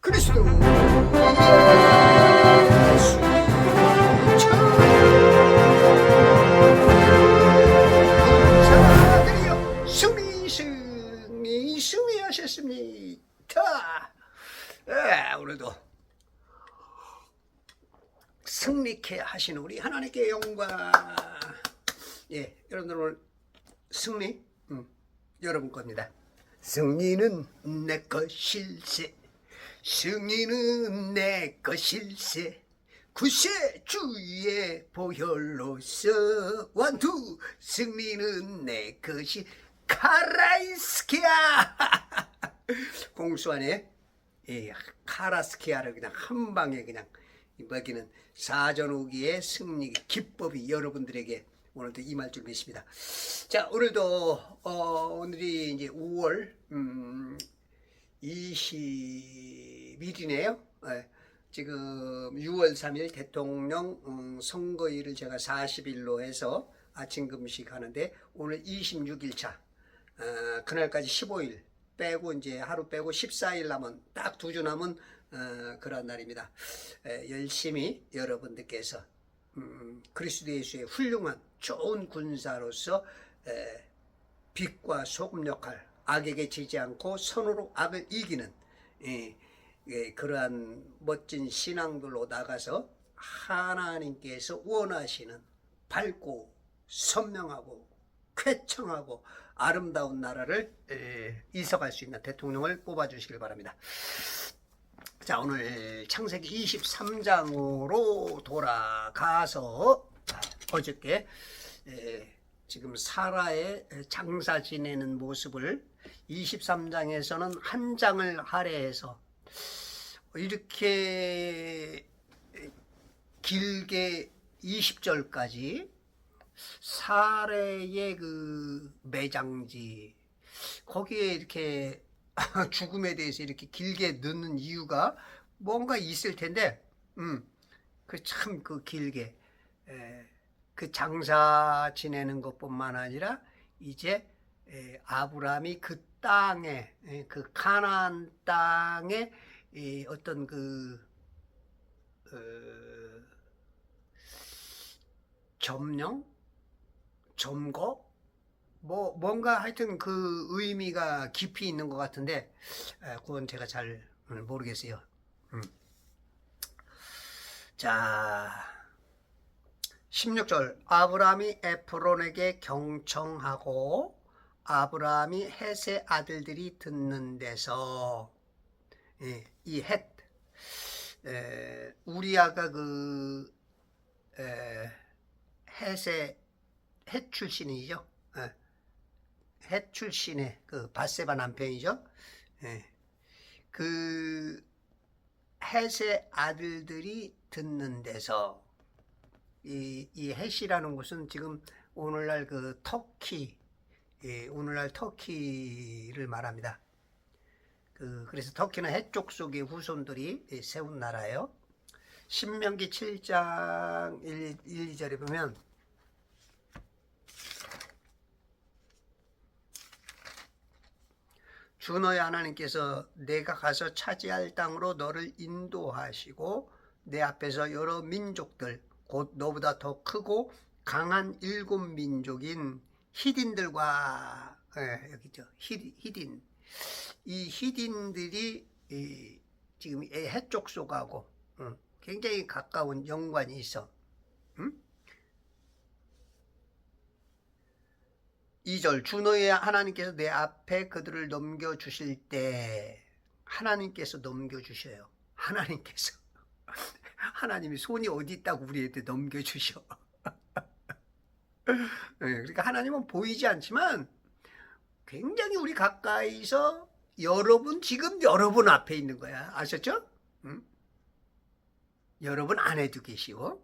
그리스도 예수님처럼 승리하셨습니다. 오늘도 승리케 하신 우리 하나님께 영광. 여러분들 오늘 승리 여러분 겁니다. 승리는 내 것일세, 승리는 내 것일세, 구세 주의 보혈로서 원투 승리는 내 것이 카라이스키아. 공수 안에 카라스키아를 그냥 한 방에 그냥 먹이는 사전오기의 승리 기법이 여러분들에게 오늘도 임할 줄 믿습니다. 자, 오늘도 오늘이 이제 5월 20일이네요. 지금 6월 3일 대통령 선거일을 제가 40일로 해서 아침 금식 하는데 오늘 26일차. 그날까지 15일 빼고 이제 하루 빼고 14일 남은 딱 2주 남은 그런 날입니다. 열심히 여러분들께서 그리스도 예수의 훌륭한 좋은 군사로서 빛과 소금 역할, 악에게 지지 않고 선으로 악을 이기는 그러한 멋진 신앙들로 나가서 하나님께서 원하시는 밝고 선명하고 쾌청하고 아름다운 나라를 이석할 수 있는 대통령을 뽑아주시길 바랍니다. 자, 오늘 창세기 23장으로 돌아가서 어저께 지금 사라의 장사 지내는 모습을 23장에서는 한 장을 할애해서 이렇게 길게 20절까지 사례의 그 매장지 거기에 이렇게 죽음에 대해서 이렇게 길게 넣는 이유가 뭔가 있을 텐데 그 참 그 길게 그 장사 지내는 것뿐만 아니라 이제 아브라함이 그 땅에 그 가나안 땅에 어떤 그 점령 점거 뭔가 하여튼 그 의미가 깊이 있는 것 같은데 그건 제가 잘 모르겠어요. 자, 16절 아브라함이 에프론에게 경청하고 아브라함이 헷의 아들들이 듣는 데서 이 헷 우리아가 그 헷의 헷 출신이죠. 헷 출신의 그 밧세바 남편이죠. 그 헷의 아들들이 듣는 데서 이 헷이라는 곳은 지금 오늘날 그 터키, 오늘날 터키를 말합니다. 그래서 터키는 헷 족속의 후손들이 세운 나라예요. 신명기 7장 1, 2절에 보면 주 너의 하나님께서 내가 가서 차지할 땅으로 너를 인도하시고 내 앞에서 여러 민족들 곧 너보다 더 크고 강한 7 민족인 히딘들과 여기 있죠. 히딘 이 히딘들이 지금 헷 족속하고 굉장히 가까운 연관이 있어. 2절 주 너의 하나님께서 내 앞에 그들을 넘겨주실 때 하나님께서 넘겨주셔요. 하나님께서 하나님이 손이 어디 있다고 우리한테 넘겨주셔. 그러니까 하나님은 보이지 않지만 굉장히 우리 가까이서 지금 여러분 앞에 있는 거야. 아셨죠? 여러분 안에도 계시고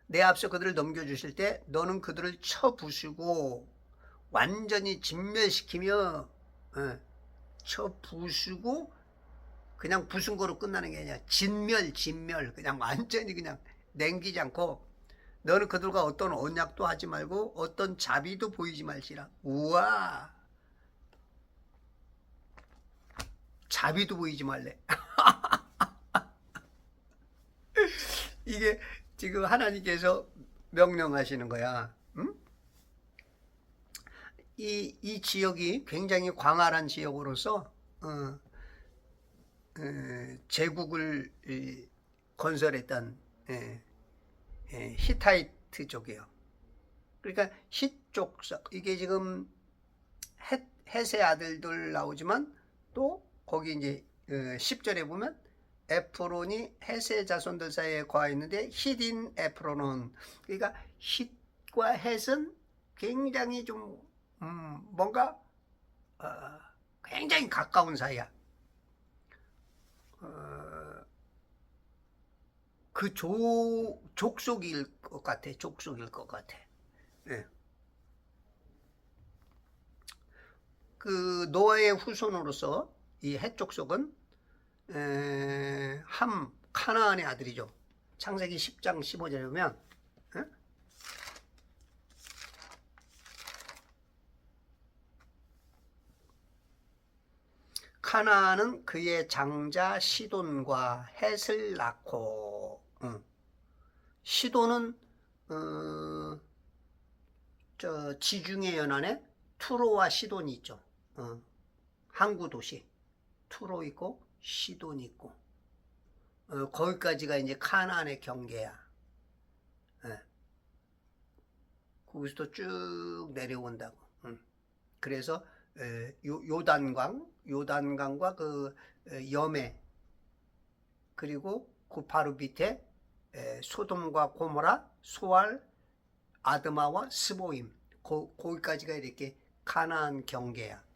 내 앞서 그들을 넘겨주실 때 너는 그들을 쳐부수고 완전히 진멸시키며 쳐부수고 그냥 부순 거로 끝나는 게 아니라 진멸 그냥 완전히 그냥 남기지 않고 너는 그들과 어떤 언약도 하지 말고 어떤 자비도 보이지 말지라. 우와, 자비도 보이지 말래. 이게 지금 하나님께서 명령하시는 거야. 응? 이 지역이 굉장히 광활한 지역으로서 제국을 건설했던 히타이트 쪽이에요. 그러니까 히쪽 이게 지금 헷의 아들들 나오지만 또 거기 이제 10절에 보면 에프론이 헷의 자손들 사이에 거하 있는데 힛인 에프론은, 그러니까 힛과 헷은 굉장히 좀 뭔가 굉장히 가까운 사이야. 그 족속일 것 같아. 족속일 것 같아. 예. 그 노아의 후손으로서 이 헷 족속은 함, 카나안의 아들이죠. 창세기 10장 15절에 보면 카나안은 그의 장자 시돈과 헷을 낳고, 시돈은 저 지중해 연안에 투로와 시돈이 있죠. 항구 도시 투로 있고 시돈 있고, 거기까지가 이제 카나안의 경계야. 거기서 쭉 내려온다고. 그래서 요단강과 그 여매, 그리고 그 바로 밑에 소돔과 고모라, 소알, 아드마와 스보임, 거기까지가 이렇게 카나안 경계야.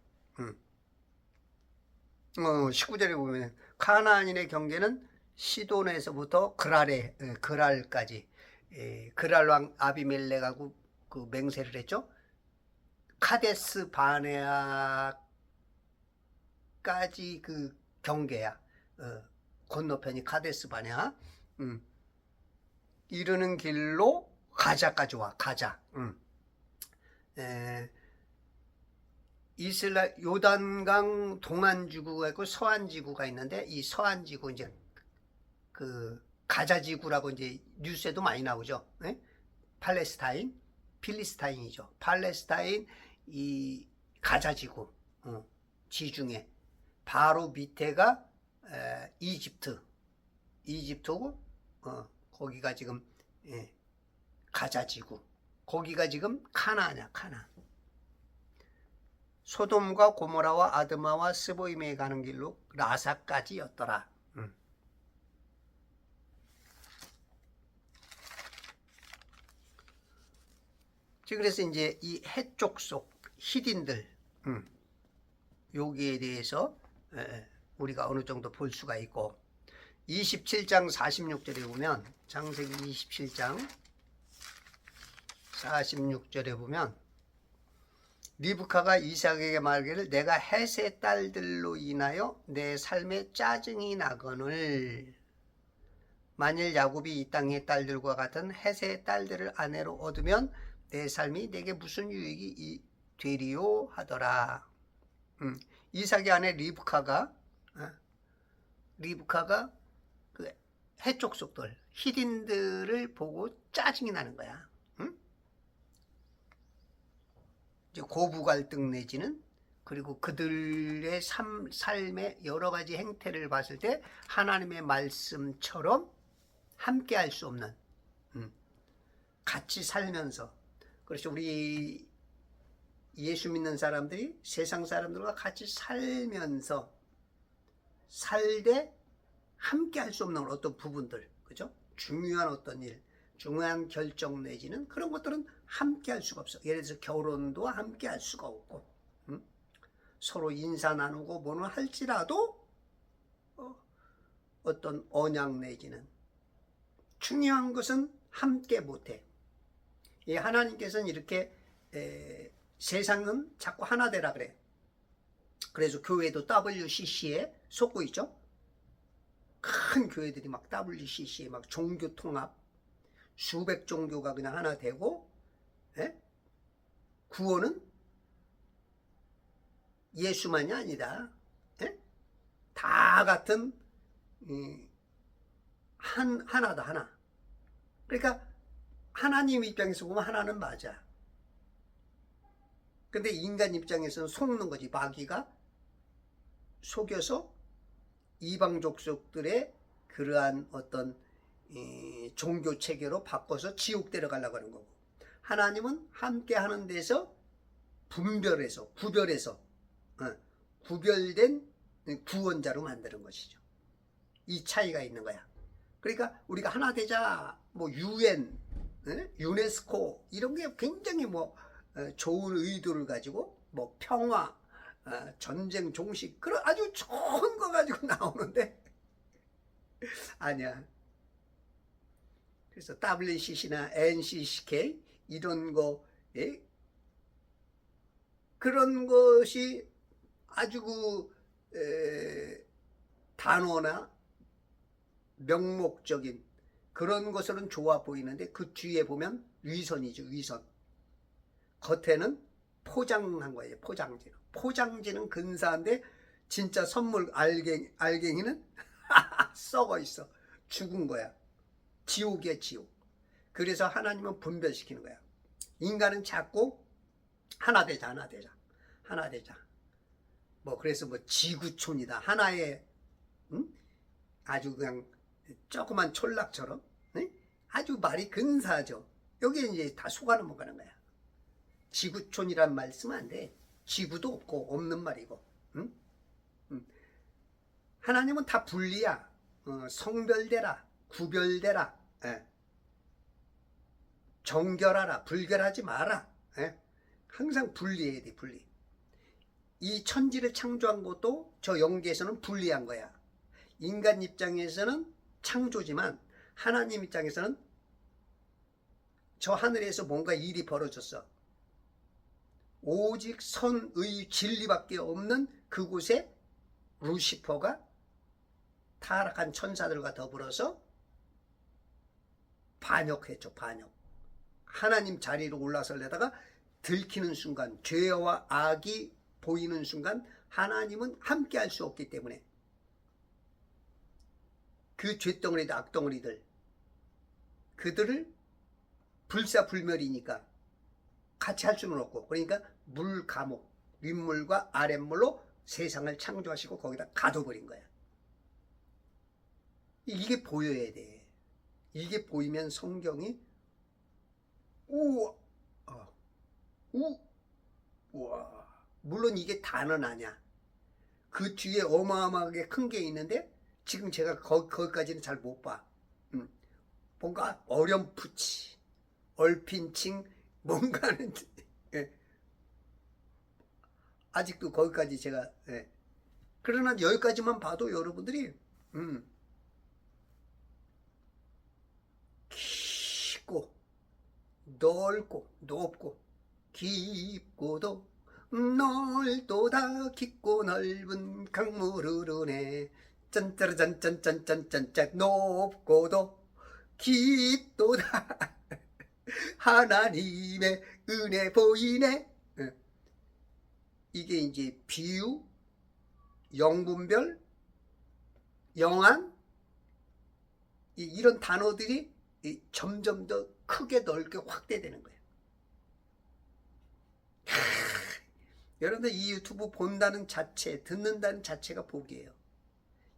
19절에 보면 카나안인의 경계는 시돈에서부터 그랄까지, 그랄 왕 아비멜렉하고 그 맹세를 했죠. 카데스 바네아까지 그 경계야. 건너편이 카데스 바네아. 이르는 길로 가자까지 와. 가자. 이스라엘 요단강 동안 지구가 있고 서안 지구가 있는데, 이 서안 지구 이제 그 가자 지구라고 이제 뉴스에도 많이 나오죠. 팔레스타인, 필리스타인이죠. 팔레스타인 이 가자 지구 지중해 바로 밑에가 이집트고 거기가 지금 가자 지구, 거기가 지금 카나안이야. 카나안. 소돔과 고모라와 아드마와 스보임에 가는 길로 라사까지였더라. 그래서 이제 이 헷 족속 히딘들, 여기에 대해서 우리가 어느 정도 볼 수가 있고, 27장 46절에 보면, 창세기 27장 46절에 보면 리브카가 이삭에게 말하기를 내가 헷의 딸들로 인하여 내 삶에 짜증이 나거늘 만일 야곱이 이 땅의 딸들과 같은 헷의 딸들을 아내로 얻으면 내 삶이 내게 무슨 유익이 되리요 하더라. 이삭의 아내 리브카가 그 헷 족속들 히딘들을 보고 짜증이 나는 거야. 이제 고부 갈등 내지는, 그리고 그들의 삶의 여러 가지 행태를 봤을 때 하나님의 말씀처럼 함께 할 수 없는, 같이 살면서, 그렇죠. 우리 예수 믿는 사람들이 세상 사람들과 같이 살면서 살되 함께 할 수 없는 어떤 부분들, 그죠? 중요한 어떤 일, 중요한 결정 내지는 그런 것들은 함께 할 수가 없어. 예를 들어서 결혼도 함께 할 수가 없고, 서로 인사 나누고 뭐는 할지라도 어떤 언약 내지는 중요한 것은 함께 못해. 하나님께서는 이렇게 세상은 자꾸 하나 되라 그래. 그래서 교회도 WCC에 속고 있죠. 큰 교회들이 막 WCC에 막 종교 통합, 수백 종교가 그냥 하나 되고, 구원은 예수만이 아니다. 다 다 같은 하나다, 하나. 그러니까 하나님 입장에서 보면 하나는 맞아. 근데 인간 입장에서는 속는 거지. 마귀가 속여서 이방 족속들의 그러한 어떤 종교 체계로 바꿔서 지옥 데려가려고 하는 거고, 하나님은 함께 하는 데서 분별해서 구별해서 구별된 구원자로 만드는 것이죠. 이 차이가 있는 거야. 그러니까 우리가 하나 되자, 뭐 유엔, 유네스코 이런 게 굉장히 뭐 좋은 의도를 가지고 뭐 평화, 전쟁 종식 그런 아주 좋은 거 가지고 나오는데 아니야. 그래서 WCC나 NCCK 이런 거 그런 것이 아주 단어나 명목적인 그런 것으로는 좋아 보이는데 그 뒤에 보면 위선이죠. 위선. 겉에는 포장한 거예요. 포장지는 근사한데 진짜 선물 알갱이는 썩어 있어. 죽은 거야. 지옥이야, 지옥. 그래서 하나님은 분별시키는 거야. 인간은 자꾸 하나 되자, 하나 되자, 하나 되자. 뭐 그래서 뭐 지구촌이다. 하나의 아주 그냥 조그만 촌락처럼 아주 말이 근사하죠. 여기 이제 다 속아는 못 가는 거야. 지구촌이란 말 쓰면 안 돼. 지구도 없고 없는 말이고. 하나님은 다 분리야. 성별되라, 구별되라, 정결하라, 불결하지 마라. 항상 분리해야 돼, 분리. 이 천지를 창조한 것도 저 영계에서는 분리한 거야. 인간 입장에서는 창조지만 하나님 입장에서는 저 하늘에서 뭔가 일이 벌어졌어. 오직 선의 진리밖에 없는 그곳에 루시퍼가 타락한 천사들과 더불어서 반역했죠. 반역. 하나님 자리로 올라서려다가 들키는 순간, 죄와 악이 보이는 순간 하나님은 함께 할 수 없기 때문에 그 죄덩어리들, 악덩어리들 그들을 불사불멸이니까 같이 할 수는 없고, 그러니까 물 감옥, 윗물과 아랫물로 세상을 창조하시고 거기다 가둬버린 거야. 이게 보여야 돼. 이게 보이면 성경이 우와, 우와. 물론 이게 다는 아니야. 그 뒤에 어마어마하게 큰 게 있는데 지금 제가 거기까지는 잘 못 봐. 뭔가 어렴풋이 얼핀칭 뭔가는 아직도 거기까지 제가 그러나 여기까지만 봐도 여러분들이 깊고 넓고 높고 깊고도 넓도다 깊고 넓은 강물 흐르네 짠짜라짠짠짠짠짠짠 높고도 깊도다 하나님의 은혜 보이네. 이게 이제 비유, 영분별, 영안 이런 단어들이 점점 더 크게 넓게 확대되는 거예요. 여러분들 이 유튜브 본다는 자체, 듣는다는 자체가 복이에요.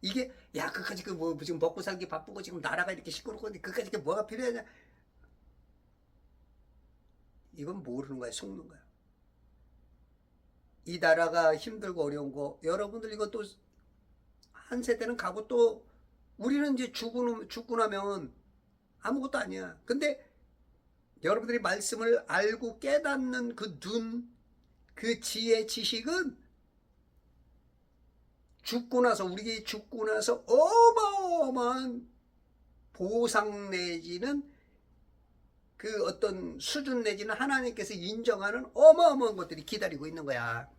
이게 야 그까짓 뭐 지금 먹고 살기 바쁘고 지금 나라가 이렇게 시끄럽고 그까짓 게 뭐가 필요하냐? 이건 모르는 거야, 속는 거야. 이 나라가 힘들고 어려운 거 여러분들 이거 또 한 세대는 가고 또 우리는 이제 죽고 나면 아무것도 아니야. 근데 여러분들이 말씀을 알고 깨닫는 그 눈, 그 지혜, 지식은 우리 죽고 나서 어마어마한 보상 내지는 그 어떤 수준 내지는 하나님께서 인정하는 어마어마한 것들이 기다리고 있는 거야.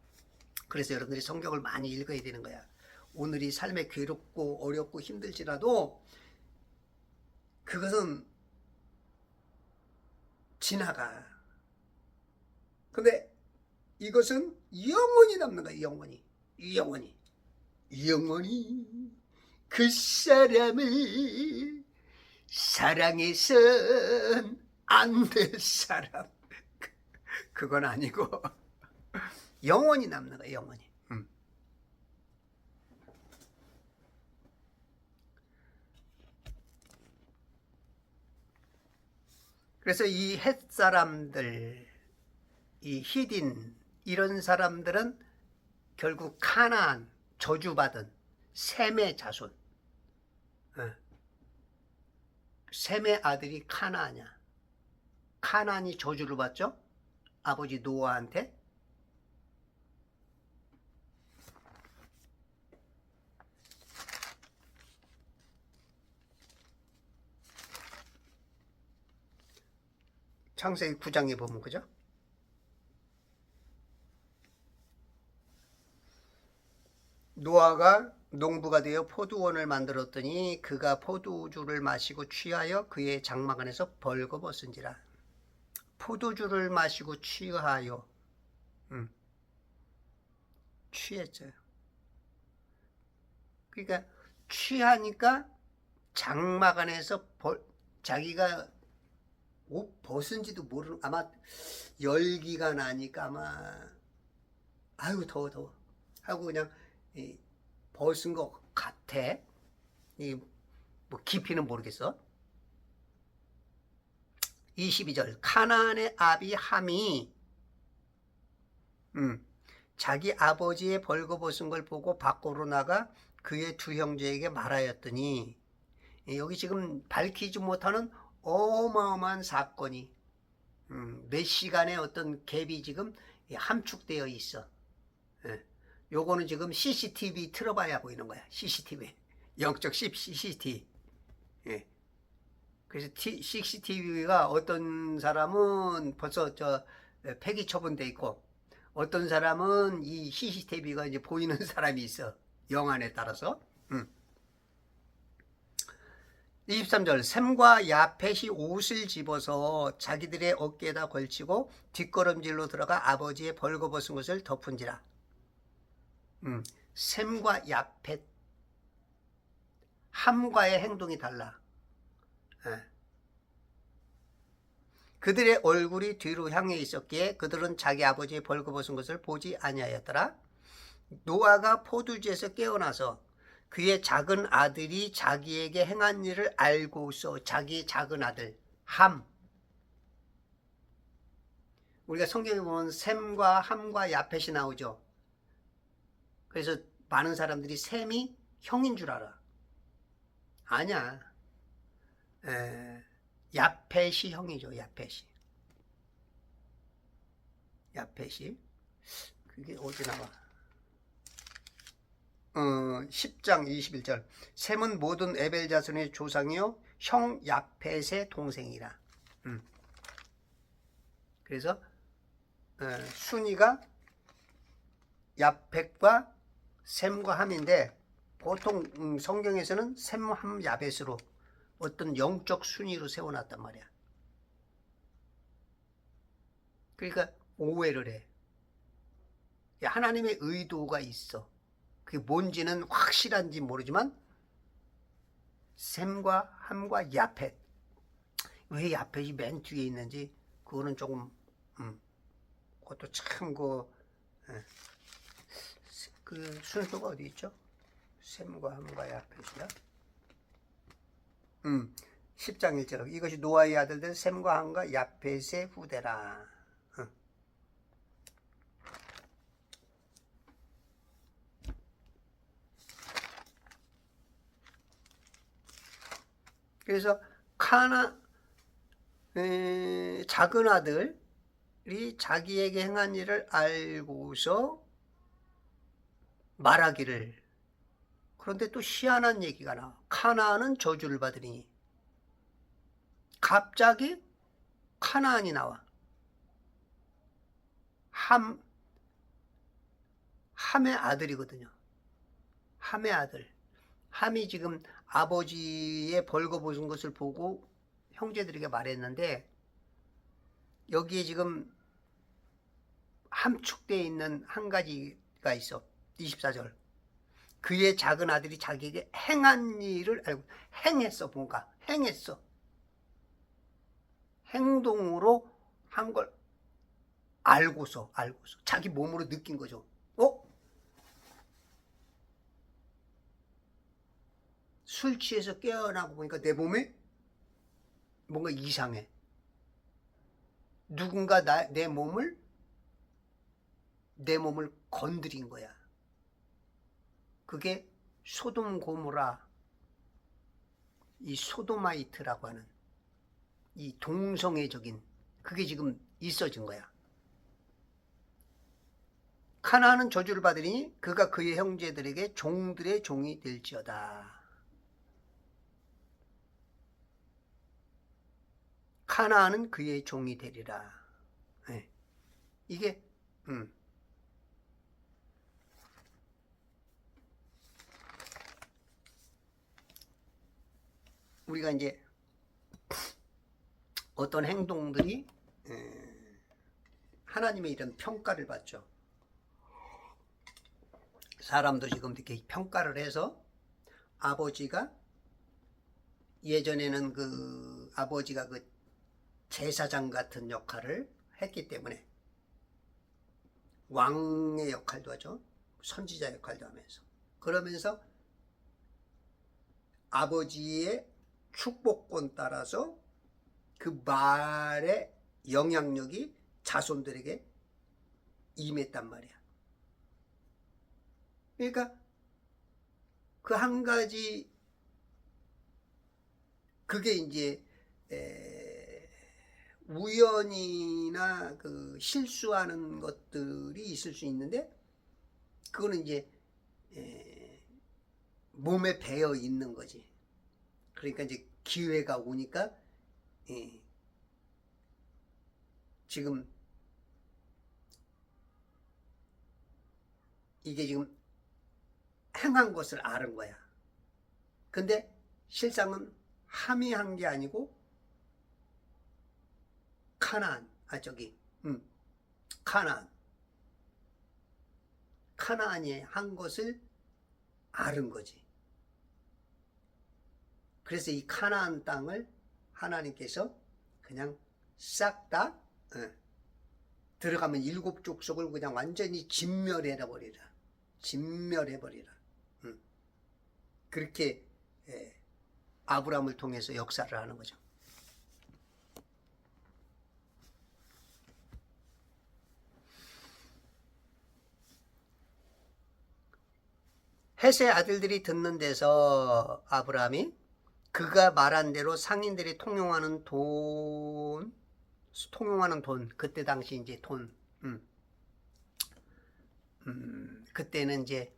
그래서 여러분들이 성경을 많이 읽어야 되는 거야. 오늘이 삶에 괴롭고 어렵고 힘들지라도 그것은 지나가. 근데 이것은 영원히 남는 거야. 영원히. 그 사람을 사랑해선 안 될 사람. 그건 아니고 영원히 남는 거야, 영원히. 그래서 이 헷사람들, 이 히딘, 이런 사람들은 결국 가나안, 저주받은 셈의 자손, 셈의 아들이 가나안이야. 가나안이 저주를 받죠? 아버지 노아한테. 창세기 9장에 보면, 그죠? 노아가 농부가 되어 포도원을 만들었더니 그가 포도주를 마시고 취하여 그의 장막 안에서 벌거벗은지라. 포도주를 마시고 취하여, 취했어요. 그러니까 취하니까 장막 안에서 자기가 옷 벗은지도 모르는, 아마 열기가 나니까 아마 아유 더워 하고 그냥 벗은 것 같아. 뭐 깊이는 모르겠어. 22절 가나안의 아비 함이 자기 아버지의 벌거벗은 걸 보고 밖으로 나가 그의 두 형제에게 말하였더니, 여기 지금 밝히지 못하는 어마어마한 사건이 몇 시간의 어떤 갭이 지금 함축되어 있어. 요거는 지금 CCTV 틀어봐야 보이는 거야. CCTV, 영적 CCTV. 그래서 CCTV가 어떤 사람은 벌써 폐기 처분돼 있고, 어떤 사람은 이 CCTV가 이제 보이는 사람이 있어. 영안에 따라서. 23절 셈과 야펫이 옷을 집어서 자기들의 어깨에다 걸치고 뒷걸음질로 들어가 아버지의 벌거벗은 것을 덮은지라. 셈과 야펫, 함과의 행동이 달라. 그들의 얼굴이 뒤로 향해 있었기에 그들은 자기 아버지의 벌거벗은 것을 보지 아니하였더라. 노아가 포도주에서 깨어나서 그의 작은 아들이 자기에게 행한 일을 알고서, 자기의 작은 아들 함, 우리가 성경에 보면 셈과 함과 야펫이 나오죠. 그래서 많은 사람들이 셈이 형인 줄 알아. 아니야. 야펫이 형이죠. 야펫이. 그게 어디 나와? 10장 21절 셈은 모든 에벨 자손의 조상이요 형 야펫의 동생이라. 그래서 순위가 야펫과 셈과 함인데, 보통 성경에서는 셈, 함, 야벳으로 어떤 영적 순위로 세워놨단 말이야. 그러니까 오해를 해. 하나님의 의도가 있어. 그게 뭔지는 확실한지 모르지만 셈과 함과 야펫, 왜 야펫이 맨 뒤에 있는지 그거는 조금 그것도 참 그 순서가 어디 있죠? 셈과 함과 야펫이야. 10장 1절 이것이 노아의 아들들 셈과 함과 야펫의 후대라. 그래서 작은 아들이 자기에게 행한 일을 알고서 말하기를, 그런데 또 희한한 얘기가 나와. 카나안은 저주를 받으니, 갑자기 카나안이 나와. 함의 아들이거든요. 함의 아들. 함이 지금 아버지의 벌거벗은 것을 보고 형제들에게 말했는데, 여기에 지금 함축되어 있는 한 가지가 있어. 24절 그의 작은 아들이 자기에게 행한 일을 알고, 행했어. 뭔가 행했어. 행동으로 한 걸 알고서 자기 몸으로 느낀 거죠. 술 취해서 깨어나고 보니까 내 몸에 뭔가 이상해. 누군가 내 몸을 건드린 거야. 그게 소돔 고모라, 이 소도마이트라고 하는 이 동성애적인 그게 지금 있어진 거야. 카나안은 저주를 받으리니 그가 그의 형제들에게 종들의 종이 될지어다. 카나안은 그의 종이 되리라. 네. 이게 우리가 이제 어떤 행동들이 하나님의 이런 평가를 받죠. 사람도 지금 이렇게 평가를 해서 아버지가 예전에는 그 아버지가 그 제사장 같은 역할을 했기 때문에 왕의 역할도 하죠. 선지자 역할도 하면서 그러면서 아버지의 축복권 따라서 그 말의 영향력이 자손들에게 임했단 말이야. 그러니까 그 한 가지 그게 이제 우연이나 그 실수하는 것들이 있을 수 있는데 그거는 이제 몸에 배어 있는 거지. 그러니까 이제 기회가 오니까 지금 이게 지금 행한 것을 아는 거야. 근데 실상은 함이 한 게 아니고 카나안이 한 것을 아는 거지. 그래서 이 카나안 땅을 하나님께서 그냥 싹 다 들어가면 7 족속을 그냥 완전히 진멸해버리라. 그렇게 아브라함을 통해서 역사를 하는 거죠. 헷의 아들들이 듣는 데서 아브라함이 그가 말한 대로 상인들이 통용하는 돈, 그때 당시 이제 돈, 그때는 이제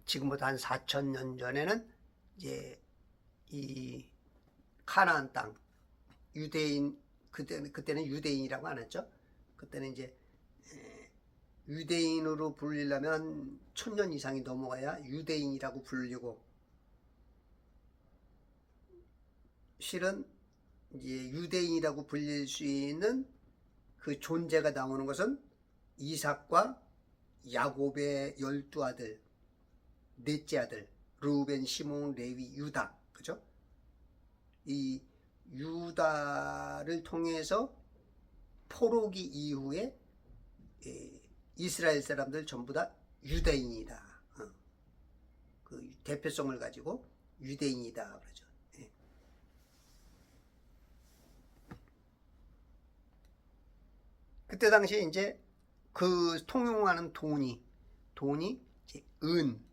지금부터 한 4,000년 전에는 이제 이 카나안 땅, 유대인, 그때는 유대인이라고 안 했죠. 그때는 이제 유대인으로 불리려면 1,000년 이상이 넘어가야 유대인이라고 불리고, 실은 이제 유대인이라고 불릴 수 있는 그 존재가 나오는 것은 이삭과 야곱의 12아들, 넷째 아들, 르우벤, 시몬, 레위, 유다, 그죠? 이 유다를 통해서 포로기 이후에 이스라엘 사람들 전부 다 유대인이다. 그 대표성을 가지고 유대인이다 그러죠. 그때 당시에 이제 그 통용하는 돈이 이제 은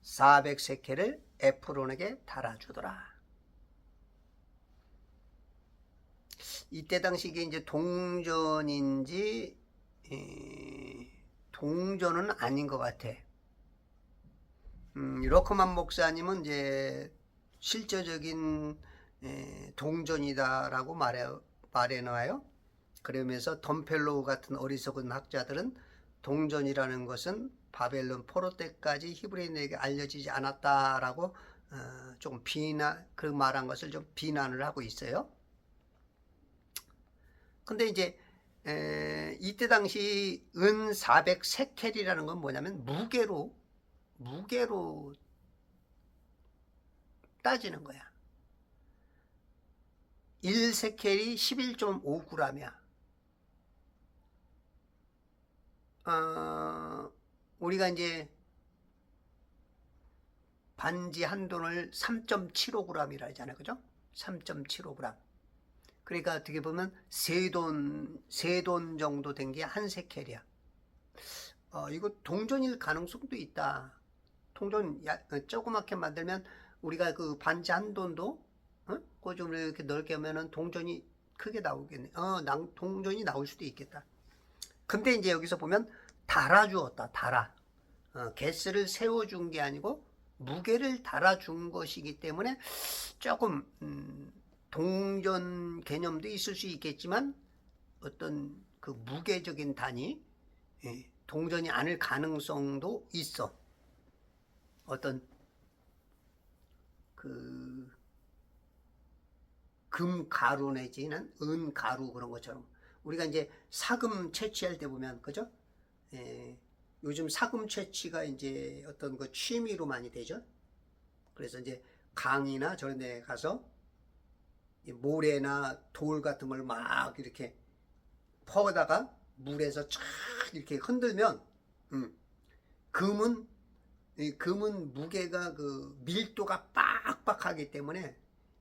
400세켈을 에프론에게 달아주더라. 이때 당시 이게 이제 동전인지 동전은 아닌 것 같아. 로크만 목사님은 이제 실제적인 동전이다라고 말해놔요. 그러면서 덤펠로우 같은 어리석은 학자들은 동전이라는 것은 바벨론 포로 때까지 히브리인에게 알려지지 않았다라고 좀 그 말한 것을 좀 비난을 하고 있어요. 근데 이제 이때 당시 은 400세켈이라는 건 뭐냐면 무게로 따지는 거야. 1세켈이 11.5g이야. 우리가 이제 반지 한 돈을 3.75g이라 하잖아요. 그죠? 3.75g. 그러니까 어떻게 보면 세 돈 정도 된 게 한 세켈이야. 이거 동전일 가능성도 있다. 동전 조그맣게 만들면 우리가 그 반지 한 돈도 그거 좀 이렇게 넓게 하면은 동전이 크게 나오겠네. 동전이 나올 수도 있겠다. 근데 이제 여기서 보면 달아주었다. 개수를 세워준 게 아니고 무게를 달아준 것이기 때문에 조금 동전 개념도 있을 수 있겠지만 어떤 그 무게적인 단위 동전이 아닐 가능성도 있어. 어떤 그 금가루 내지는 은가루 그런 것처럼 우리가 이제 사금 채취할 때 보면 그죠? 요즘 사금 채취가 이제 어떤 그 취미로 많이 되죠. 그래서 이제 강이나 저런 데 가서 모래나 돌 같은 걸 막 이렇게 퍼다가 물에서 쫙 이렇게 흔들면 금은 무게가 그 밀도가 빡빡하기 때문에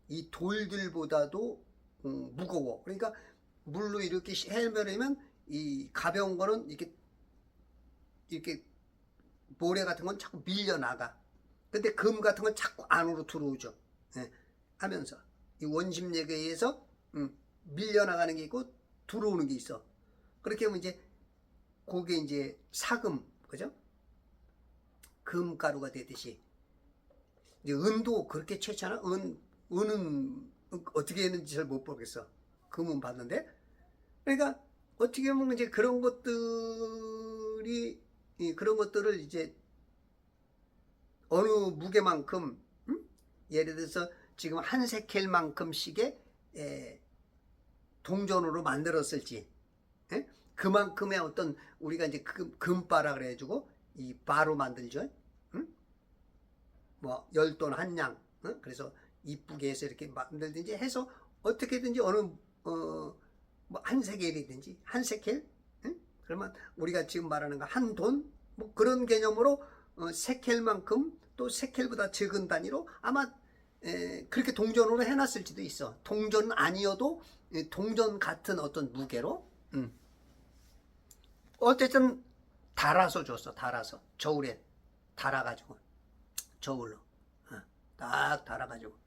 이 돌들보다도 무거워. 그러니까 물로 이렇게 해버리면 이 가벼운 거는 이렇게 모래 같은 건 자꾸 밀려나가. 근데 금 같은 건 자꾸 안으로 들어오죠. 하면서 이 원심력에 의해서 밀려나가는 게 있고 들어오는 게 있어. 그렇게 하면 이제 그게 이제 사금, 그죠? 금가루가 되듯이 이제 은도 그렇게 채취하나? 은은 어떻게 했는지 잘 못 보겠어. 금은 봤는데. 그러니까 어떻게 보면 이제 그런 것들을 이제 어느 무게만큼 예를 들어서 지금 한 세켈만큼씩의 동전으로 만들었을지 그만큼의 어떤 우리가 이제 금바라 그래가지고 이 바로 만들죠. 뭐 10돈 한 양. 그래서 이쁘게 해서 이렇게 만들든지 해서 어떻게든지 어느 뭐 한 세켈이든지 한 세켈. 그러면 우리가 지금 말하는 거 한 돈 뭐 그런 개념으로 세켈만큼 또 세켈보다 적은 단위로 아마 그렇게 동전으로 해놨을지도 있어. 동전은 아니어도 동전 같은 어떤 무게로 어쨌든 달아서 줬어. 달아서 저울에 달아가지고 저울로 딱 달아가지고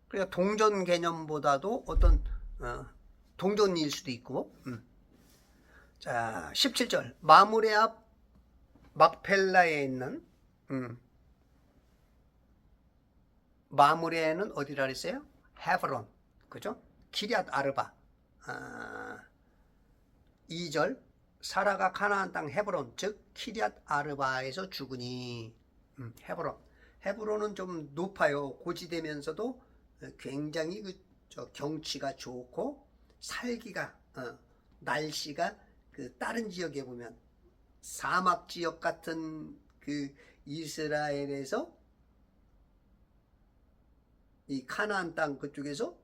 그러니까 동전 개념보다도 어떤 동전일 수도 있고. 자 17절 마므레 앞 막펠라에 있는 마므레는 어디라 그랬어요? 헤브론, 그죠? 키리앗 아르바. 2절 사라가 가나안 땅 헤브론 즉 키리앗 아르바에서 죽으니. 헤브론은 좀 높아요. 고지되면서도 굉장히 경치가 좋고 살기가 날씨가 그 다른 지역에 보면 사막 지역 같은 그 이스라엘에서 이 카나안 땅 그쪽에서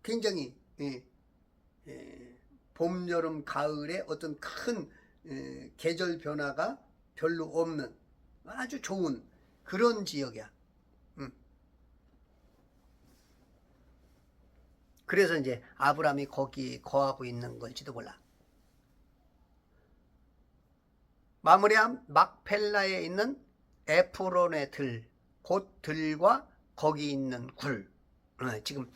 굉장히 봄, 여름, 가을에 어떤 큰 계절 변화가 별로 없는 아주 좋은 그런 지역이야. 그래서 이제 아브라함이 거기 거하고 있는 걸지도 몰라. 마므리암 막펠라에 있는 에프론의 들, 곧 들과 거기 있는 굴. 지금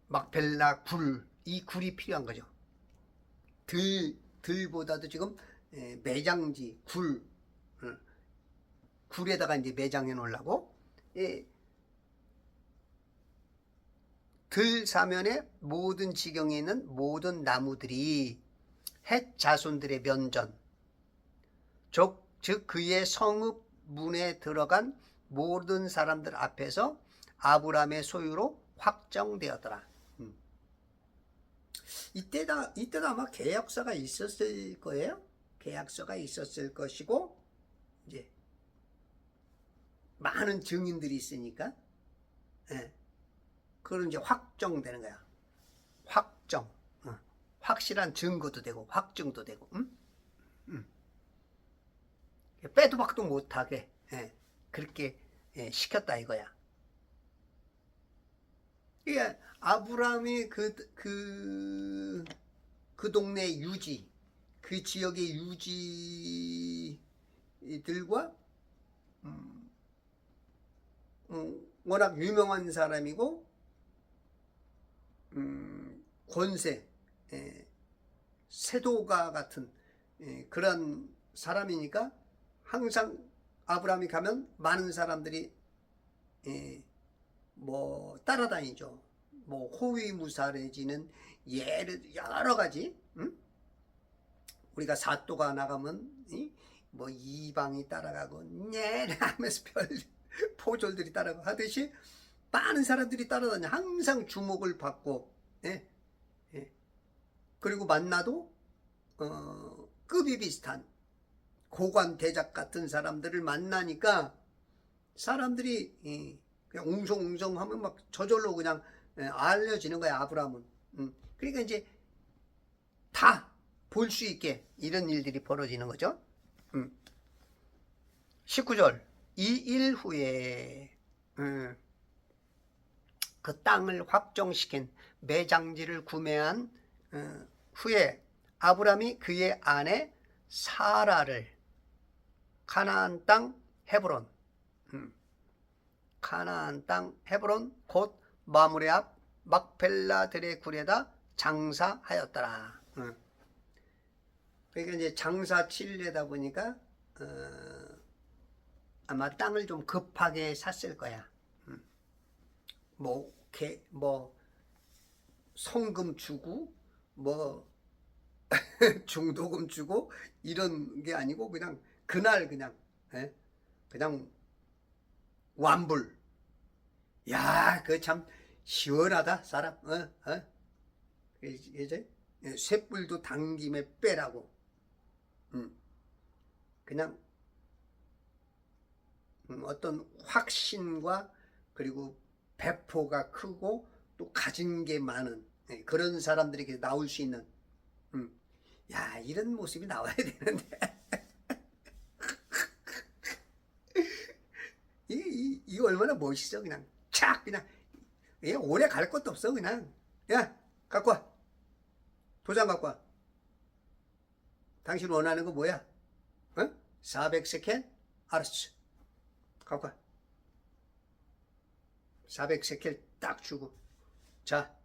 막펠라 굴, 이 굴이 필요한 거죠. 들보다도 지금 매장지 굴, 굴에다가 이제 매장해 놓으려고. 들 사면에 모든 지경에 있는 모든 나무들이 헷 자손들의 면전, 즉 그의 성읍 문에 들어간 모든 사람들 앞에서 아브라함의 소유로 확정되었더라. 이때도 아마 계약서가 있었을 거예요. 계약서가 있었을 것이고, 이제 많은 증인들이 있으니까, 예. 그건 이제 확정되는 거야. 확정. 확실한 증거도 되고, 확증도 되고, 빼도 박도 못하게, 예. 그렇게 예, 시켰다 이거야. 이게 아브라함이 그 동네 유지, 그 지역의 유지들과 워낙 유명한 사람이고 권세, 세도가 같은 그런 사람이니까 항상 아브라함이 가면 많은 사람들이 뭐 따라다니죠. 뭐 호위무사해지는 예를 여러 가지, 우리가 사또가 나가면 뭐 이방이 따라가고 네 하면서 별 포졸들이 따라가고 하듯이 많은 사람들이 따라다녀. 항상 주목을 받고, 그리고 만나도 급이 비슷한 고관 대작 같은 사람들을 만나니까 사람들이 그냥 웅성웅성하면 막 저절로 그냥 알려지는 거야, 아브라함은. 그러니까 이제 다 볼 수 있게 이런 일들이 벌어지는 거죠. 19절. 이 일 후에 그 땅을 확정시킨 매장지를 구매한 후에 아브라함이 그의 아내 사라를 가나안 땅 헤브론, 가나안 땅 헤브론 곧 마므레 앞 막펠라 들의 굴에다 장사하였더라. 그러니까 이제 장사 칠려다 보니까 아마 땅을 좀 급하게 샀을 거야. 뭐 성금 주고 뭐 중도금 주고 이런 게 아니고 그냥 그날 그냥 완불. 야, 그 참 시원하다 사람. 이제 쇳불도 당김에 빼라고. 그냥 어떤 확신과 그리고 배포가 크고 또 가진 게 많은 그런 사람들이 나올 수 있는, 야, 이런 모습이 나와야 되는데 이거 얼마나 멋있어. 그냥 착 그냥 오래 갈 것도 없어. 그냥 야, 갖고 와, 도장 갖고 와. 당신 원하는 거 뭐야? 400세켈? 알았어, 갖고 와. 400세켈 딱 주고, 자,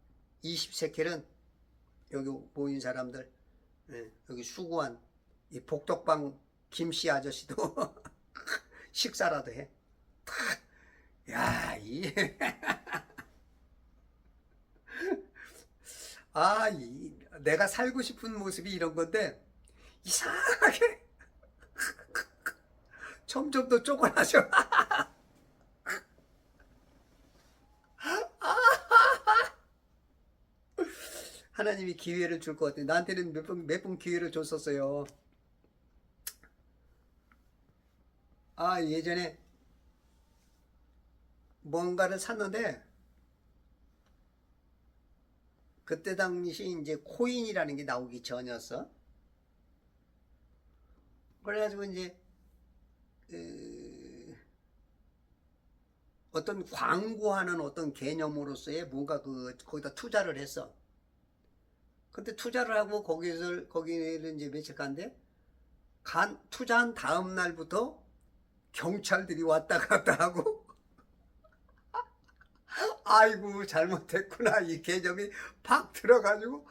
20세켈은 여기 모인 사람들, 여기 수고한 이 복덕방 김씨 아저씨도 식사라도 해. 야, 내가 살고 싶은 모습이 이런 건데 이상하게 점점 더 쪼그라져. 하나님이 기회를 줄 것 같아요. 나한테는 몇 번 기회를 줬었어요. 예전에 뭔가를 샀는데 그때 당시 이제 코인이라는 게 나오기 전이었어. 그래가지고 이제 어떤 광고하는 어떤 개념으로서의 뭔가 거기다 투자를 했어. 근데 투자를 하고 거기를 이제 며칠 간데 투자한 다음 날부터 경찰들이 왔다 갔다 하고 아이고 잘못했구나, 이 개념이 팍 들어가지고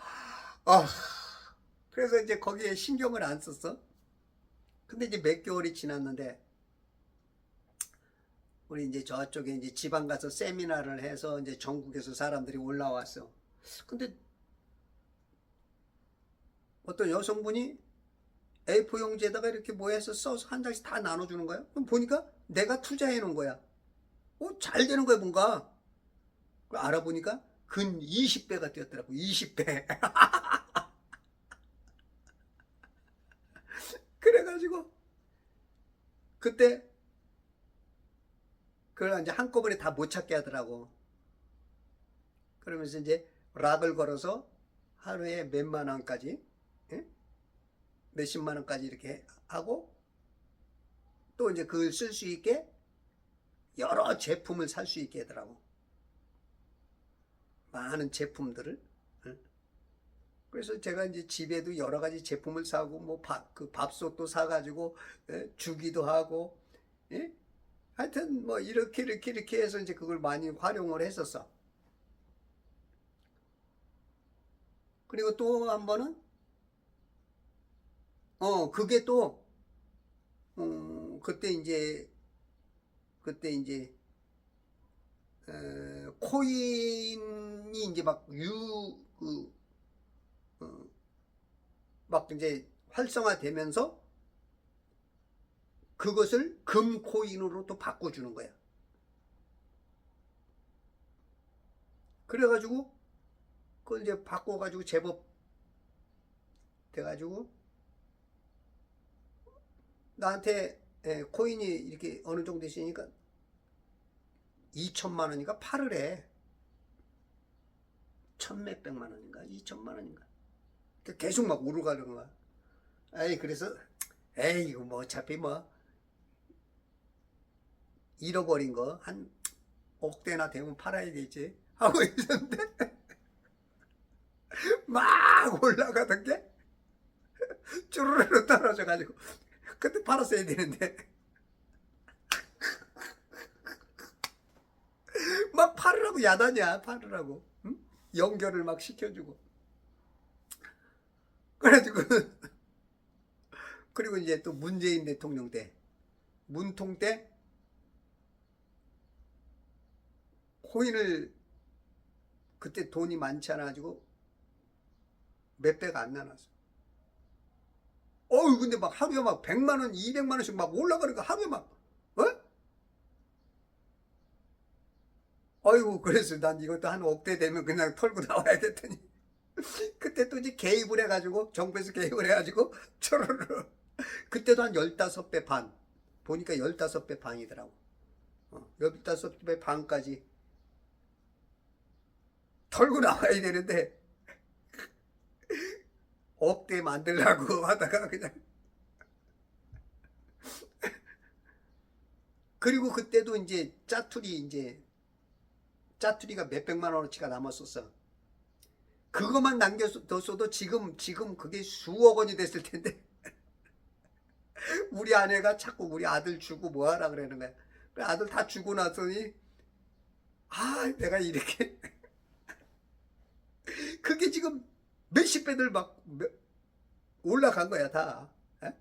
그래서 이제 거기에 신경을 안 썼어. 근데 이제 몇 개월이 지났는데 우리 이제 저쪽에 이제 지방 가서 세미나를 해서 이제 전국에서 사람들이 올라왔어. 근데 어떤 여성분이 A4 용지에다가 이렇게 뭐 해서 써서 한 장씩 다 나눠주는 거야. 그럼 보니까 내가 투자해 놓은 거야. 잘 되는 거야 뭔가. 알아보니까 근 20배가 뛰었더라고. 20배. 그래가지고 그때 그걸 이제 한꺼번에 다 못 찾게 하더라고. 그러면서 이제 락을 걸어서 하루에 몇만 원까지, 예? 몇십만 원까지 이렇게 하고, 또 이제 그걸 쓸 수 있게 여러 제품을 살 수 있게 하더라고. 많은 제품들을. 예? 그래서 제가 이제 집에도 여러 가지 제품을 사고, 뭐 그 밥솥도 사가지고, 예? 주기도 하고, 예? 하여튼 뭐 이렇게 해서 이제 그걸 많이 활용을 했었어. 그리고 또 한 번은 그게 또 그때 이제 코인이 이제 막 이제 활성화되면서 그것을 금 코인으로 또 바꿔주는 거야. 그래가지고 그걸 이제 바꿔가지고 제법 돼가지고 나한테 코인이 이렇게 어느 정도 있으니까 2천만 원인가 팔을 해. 천몇백만 원인가 2천만 원인가. 계속 막 오르가는 거야. 에이, 그래서 에이, 이거 뭐 어차피 뭐 잃어버린 거 한 억대나 되면 팔아야 되지 하고 있었는데 막 올라가던 게 쭈르르 떨어져 가지고 그때 팔았어야 되는데 막 팔으라고 야단이야. 팔으라고, 응? 연결을 막 시켜주고. 그래가지고 그리고 이제 또 문재인 대통령 때, 문통 때 코인을, 그때 돈이 많지 않아 가지고 몇 배가 안 나눴어. 근데 막 하루에 막 100만 원, 200만 원씩 막 올라가니까 하루에 막, 아이고, 그래서 난 이것도 한 억대 되면 그냥 털고 나와야 됐더니, 그때 또 이제 개입을 해가지고, 정부에서 개입을 해가지고, 초로로. 그때도 한 15배 반. 보니까 15배 반이더라고. 15배 반까지 털고 나와야 되는데, 억대 만들라고 하다가 그냥. 그리고 그때도 이제 짜투리가 몇백만 원어치가 남았었어. 그것만 남겨뒀어도 지금 그게 수억 원이 됐을 텐데. 우리 아내가 자꾸 우리 아들 주고 뭐 하라 그러는 거야. 아들 다 주고 나서니, 내가 이렇게. 그게 지금 몇십 배들 막 올라간 거야, 다. 에?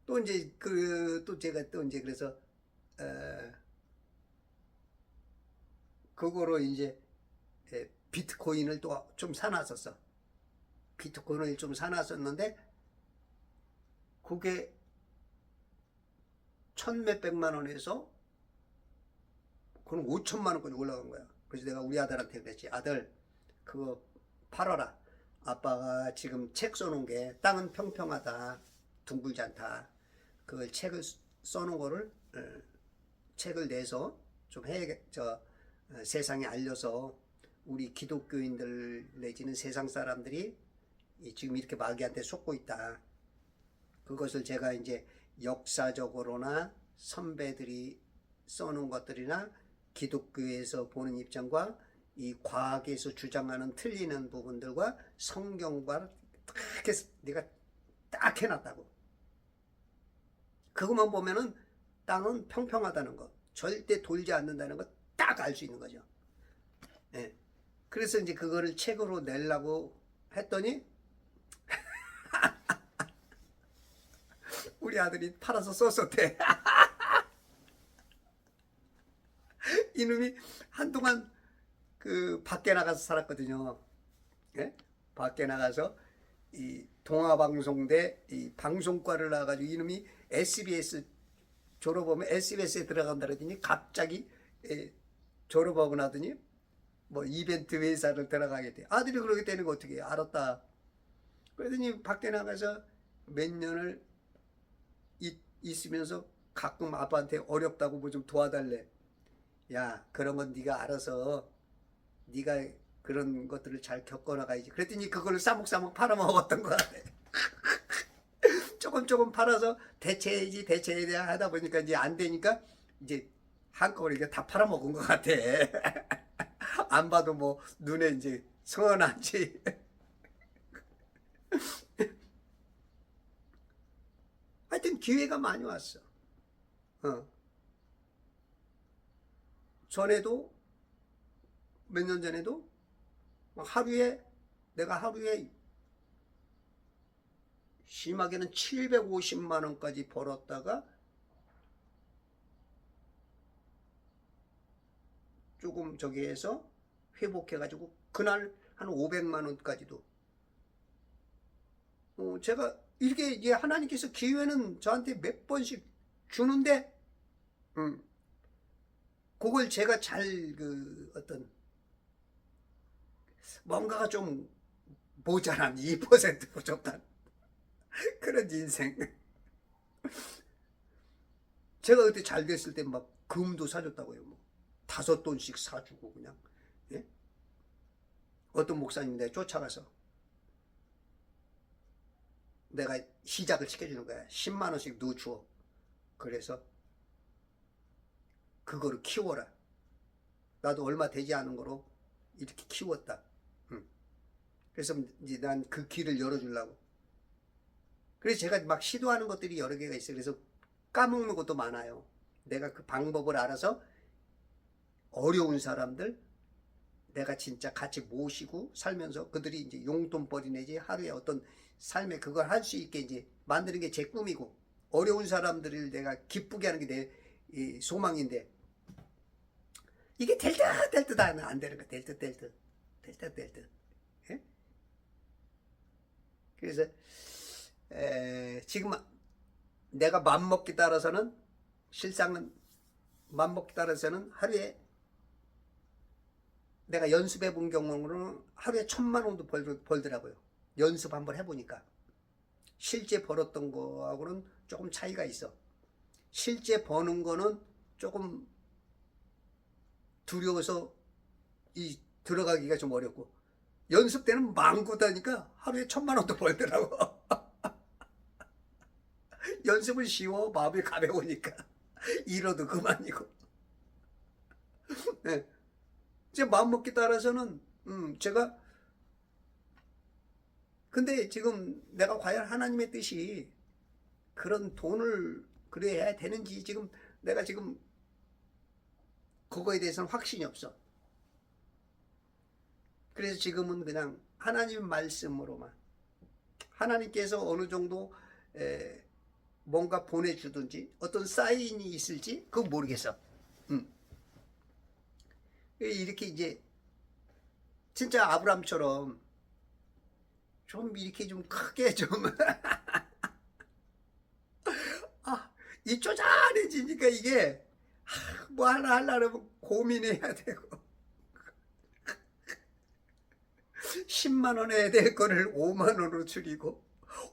또 이제 또 제가 또 이제 그래서 그거로 이제 비트코인을 또 좀 사놨었어. 비트코인을 좀 사놨었는데 그게 천 몇백만 원에서 그건 5천만 원까지 올라간 거야. 그래서 내가 우리 아들한테 그랬지. 아들, 그거 팔아라. 아빠가 지금 책 써놓은 게 땅은 평평하다, 둥글지 않다. 그걸 책을 써놓은 거를 책을 내서 좀 세상에 알려서 우리 기독교인들 내지는 세상 사람들이 지금 이렇게 마귀한테 속고 있다. 그것을 제가 이제 역사적으로나 선배들이 써놓은 것들이나 기독교에서 보는 입장과 이 과학에서 주장하는 틀리는 부분들과 성경과 딱 해서 내가 딱 해놨다고. 그것만 보면은 땅은 평평하다는 거, 절대 돌지 않는다는 거 딱 알 수 있는 거죠. 예. 그래서 이제 그거를 책으로 내려고 했더니 우리 아들이 팔아서 썼었대. 이놈이 한동안 그 밖에 나가서 살았거든요. 예? 밖에 나가서 이 동아방송대 이 방송과를 나와가지고 이놈이 SBS 졸업하면 SBS에 들어간다 그러더니 갑자기 졸업하고 나더니 뭐 이벤트 회사를 들어가게 돼. 아들이 그러게 되는 거 어떻게 해? 알았다. 그러더니 밖에 나가서 몇 년을 있으면서 가끔 아빠한테 어렵다고 뭐 좀 도와달래. 야, 그런 건 네가 알아서 네가 그런 것들을 잘 겪어나가야지. 그랬더니 그걸 싸먹싸먹 팔아먹었던 거 같아. 조금 팔아서 대체해야지 하다 보니까 이제 안 되니까 이제 한꺼번에 이게 다 팔아먹은 것 같아. 안 봐도 뭐 눈에 이제 선하지. 하여튼 기회가 많이 왔어. 전에도 몇 년 전에도 내가 하루에 심하게는 750만 원까지 벌었다가 조금 저기 해서 회복해가지고 그날 한 500만 원까지도 제가 이렇게 이제 하나님께서 기회는 저한테 몇 번씩 주는데 그걸 제가 잘 어떤 뭔가가 좀 모자란 2% 부족한 그런 인생. 제가 그때 잘 됐을 때 막 금도 사줬다고요. 뭐 5돈씩 사주고 그냥. 예? 어떤 목사님 내가 쫓아가서 내가 시작을 시켜주는 거야. 10만 원씩 넣어주어. 그래서 그거를 키워라. 나도 얼마 되지 않은 거로 이렇게 키웠다. 그래서 이제 난 그 길을 열어주려고. 그래서 제가 막 시도하는 것들이 여러 개가 있어요. 그래서 까먹는 것도 많아요. 내가 그 방법을 알아서 어려운 사람들 내가 진짜 같이 모시고 살면서 그들이 이제 용돈벌이 내지 하루에 어떤 삶에 그걸 할 수 있게 이제 만드는 게 제 꿈이고, 어려운 사람들을 내가 기쁘게 하는 게 내 소망인데, 이게 될 듯 안 되는 거야. 될 듯. 예? 그래서 지금 내가 맘먹기 따라서는 실상은 맘먹기 따라서는 하루에 내가 연습해 본 경우로는 하루에 1,000만 원도 벌더라고요. 연습 한번 해보니까. 실제 벌었던 거하고는 조금 차이가 있어. 실제 버는 거는 조금 두려워서 들어가기가 좀 어렵고, 연습 때는 망고다니까 하루에 1,000만 원도 벌더라고. 연습은 쉬워, 마음이 가벼우니까. 잃어도 그만이고. 네. 제 마음먹기 따라서는 제가 근데 지금 내가 과연 하나님의 뜻이 그런 돈을 그래야 되는지 지금 내가 지금 그거에 대해서는 확신이 없어. 그래서 지금은 그냥 하나님 말씀으로만, 하나님께서 어느 정도 뭔가 보내주든지 어떤 사인이 있을지 그건 모르겠어. 이렇게 이제 진짜 아브람처럼 좀 이렇게 좀 크게 좀 이 쪼잔해지니까 이게 뭐 하나 하려면 고민해야 되고 10만 원 해야 될 거를 5만 원으로 줄이고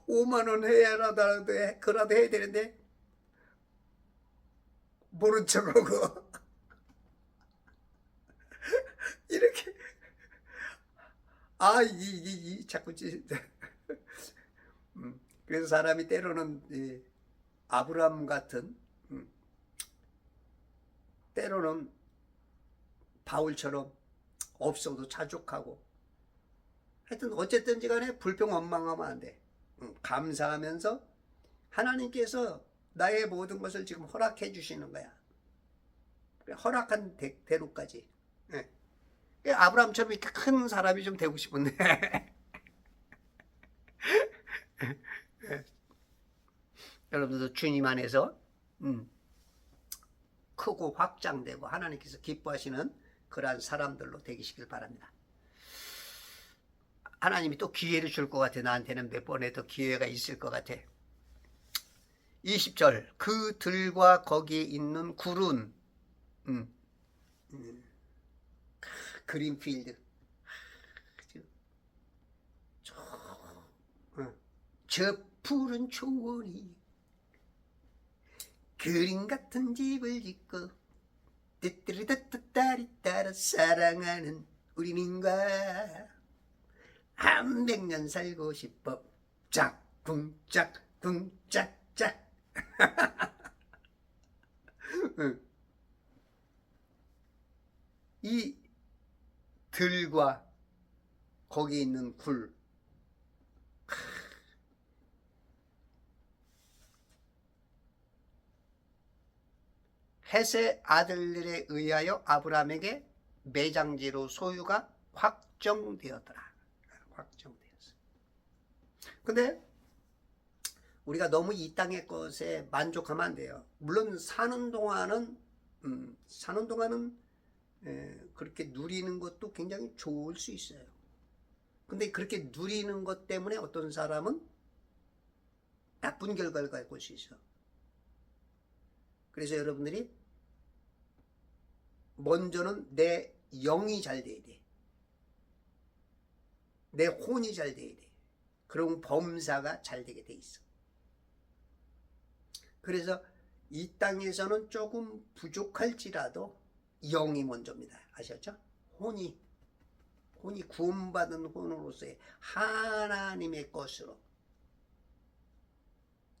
5만 원 해야라도 그라도 해야 되는데 모른 척하고 이렇게 자꾸 그래서 사람이 때로는 아브람 같은 때로는 바울처럼 없어도 자족하고, 하여튼 어쨌든지 간에 불평원망하면 안 돼. 감사하면서 하나님께서 나의 모든 것을 지금 허락해 주시는 거야. 허락한 대로까지. 아브라함처럼 이렇게 큰 사람이 좀 되고 싶은데 여러분들도 주님 안에서 크고 확장되고 하나님께서 기뻐하시는 그러한 사람들로 되시길 바랍니다. 하나님이 또 기회를 줄 것 같아. 나한테는 몇 번에 더 기회가 있을 것 같아. 20절 그 들과 거기에 있는 굴은 음, 음, 그린필드 저 푸른 초원이 그림 같은 집을 짓고 띠띠리따따따리따라 사랑하는 우리 민가 한 100년 살고 싶어 짝쿵짝 쿵짝짝 이 들과 거기 있는 굴 헷의 아들들에 의하여 아브라함에게 매장지로 소유가 확정되었더라. 확정되었어. 근데 우리가 너무 이 땅의 것에 만족하면 안 돼요. 물론 사는 동안은 그렇게 누리는 것도 굉장히 좋을 수 있어요. 근데 그렇게 누리는 것 때문에 어떤 사람은 나쁜 결과를 갖고 올 수 있어. 그래서 여러분들이 먼저는 내 영이 잘 돼야 돼. 내 혼이 잘 돼야 돼. 그럼 범사가 잘 되게 돼 있어. 그래서 이 땅에서는 조금 부족할지라도 영이 먼저입니다. 아셨죠? 혼이 구원받은 혼으로서의 하나님의 것으로.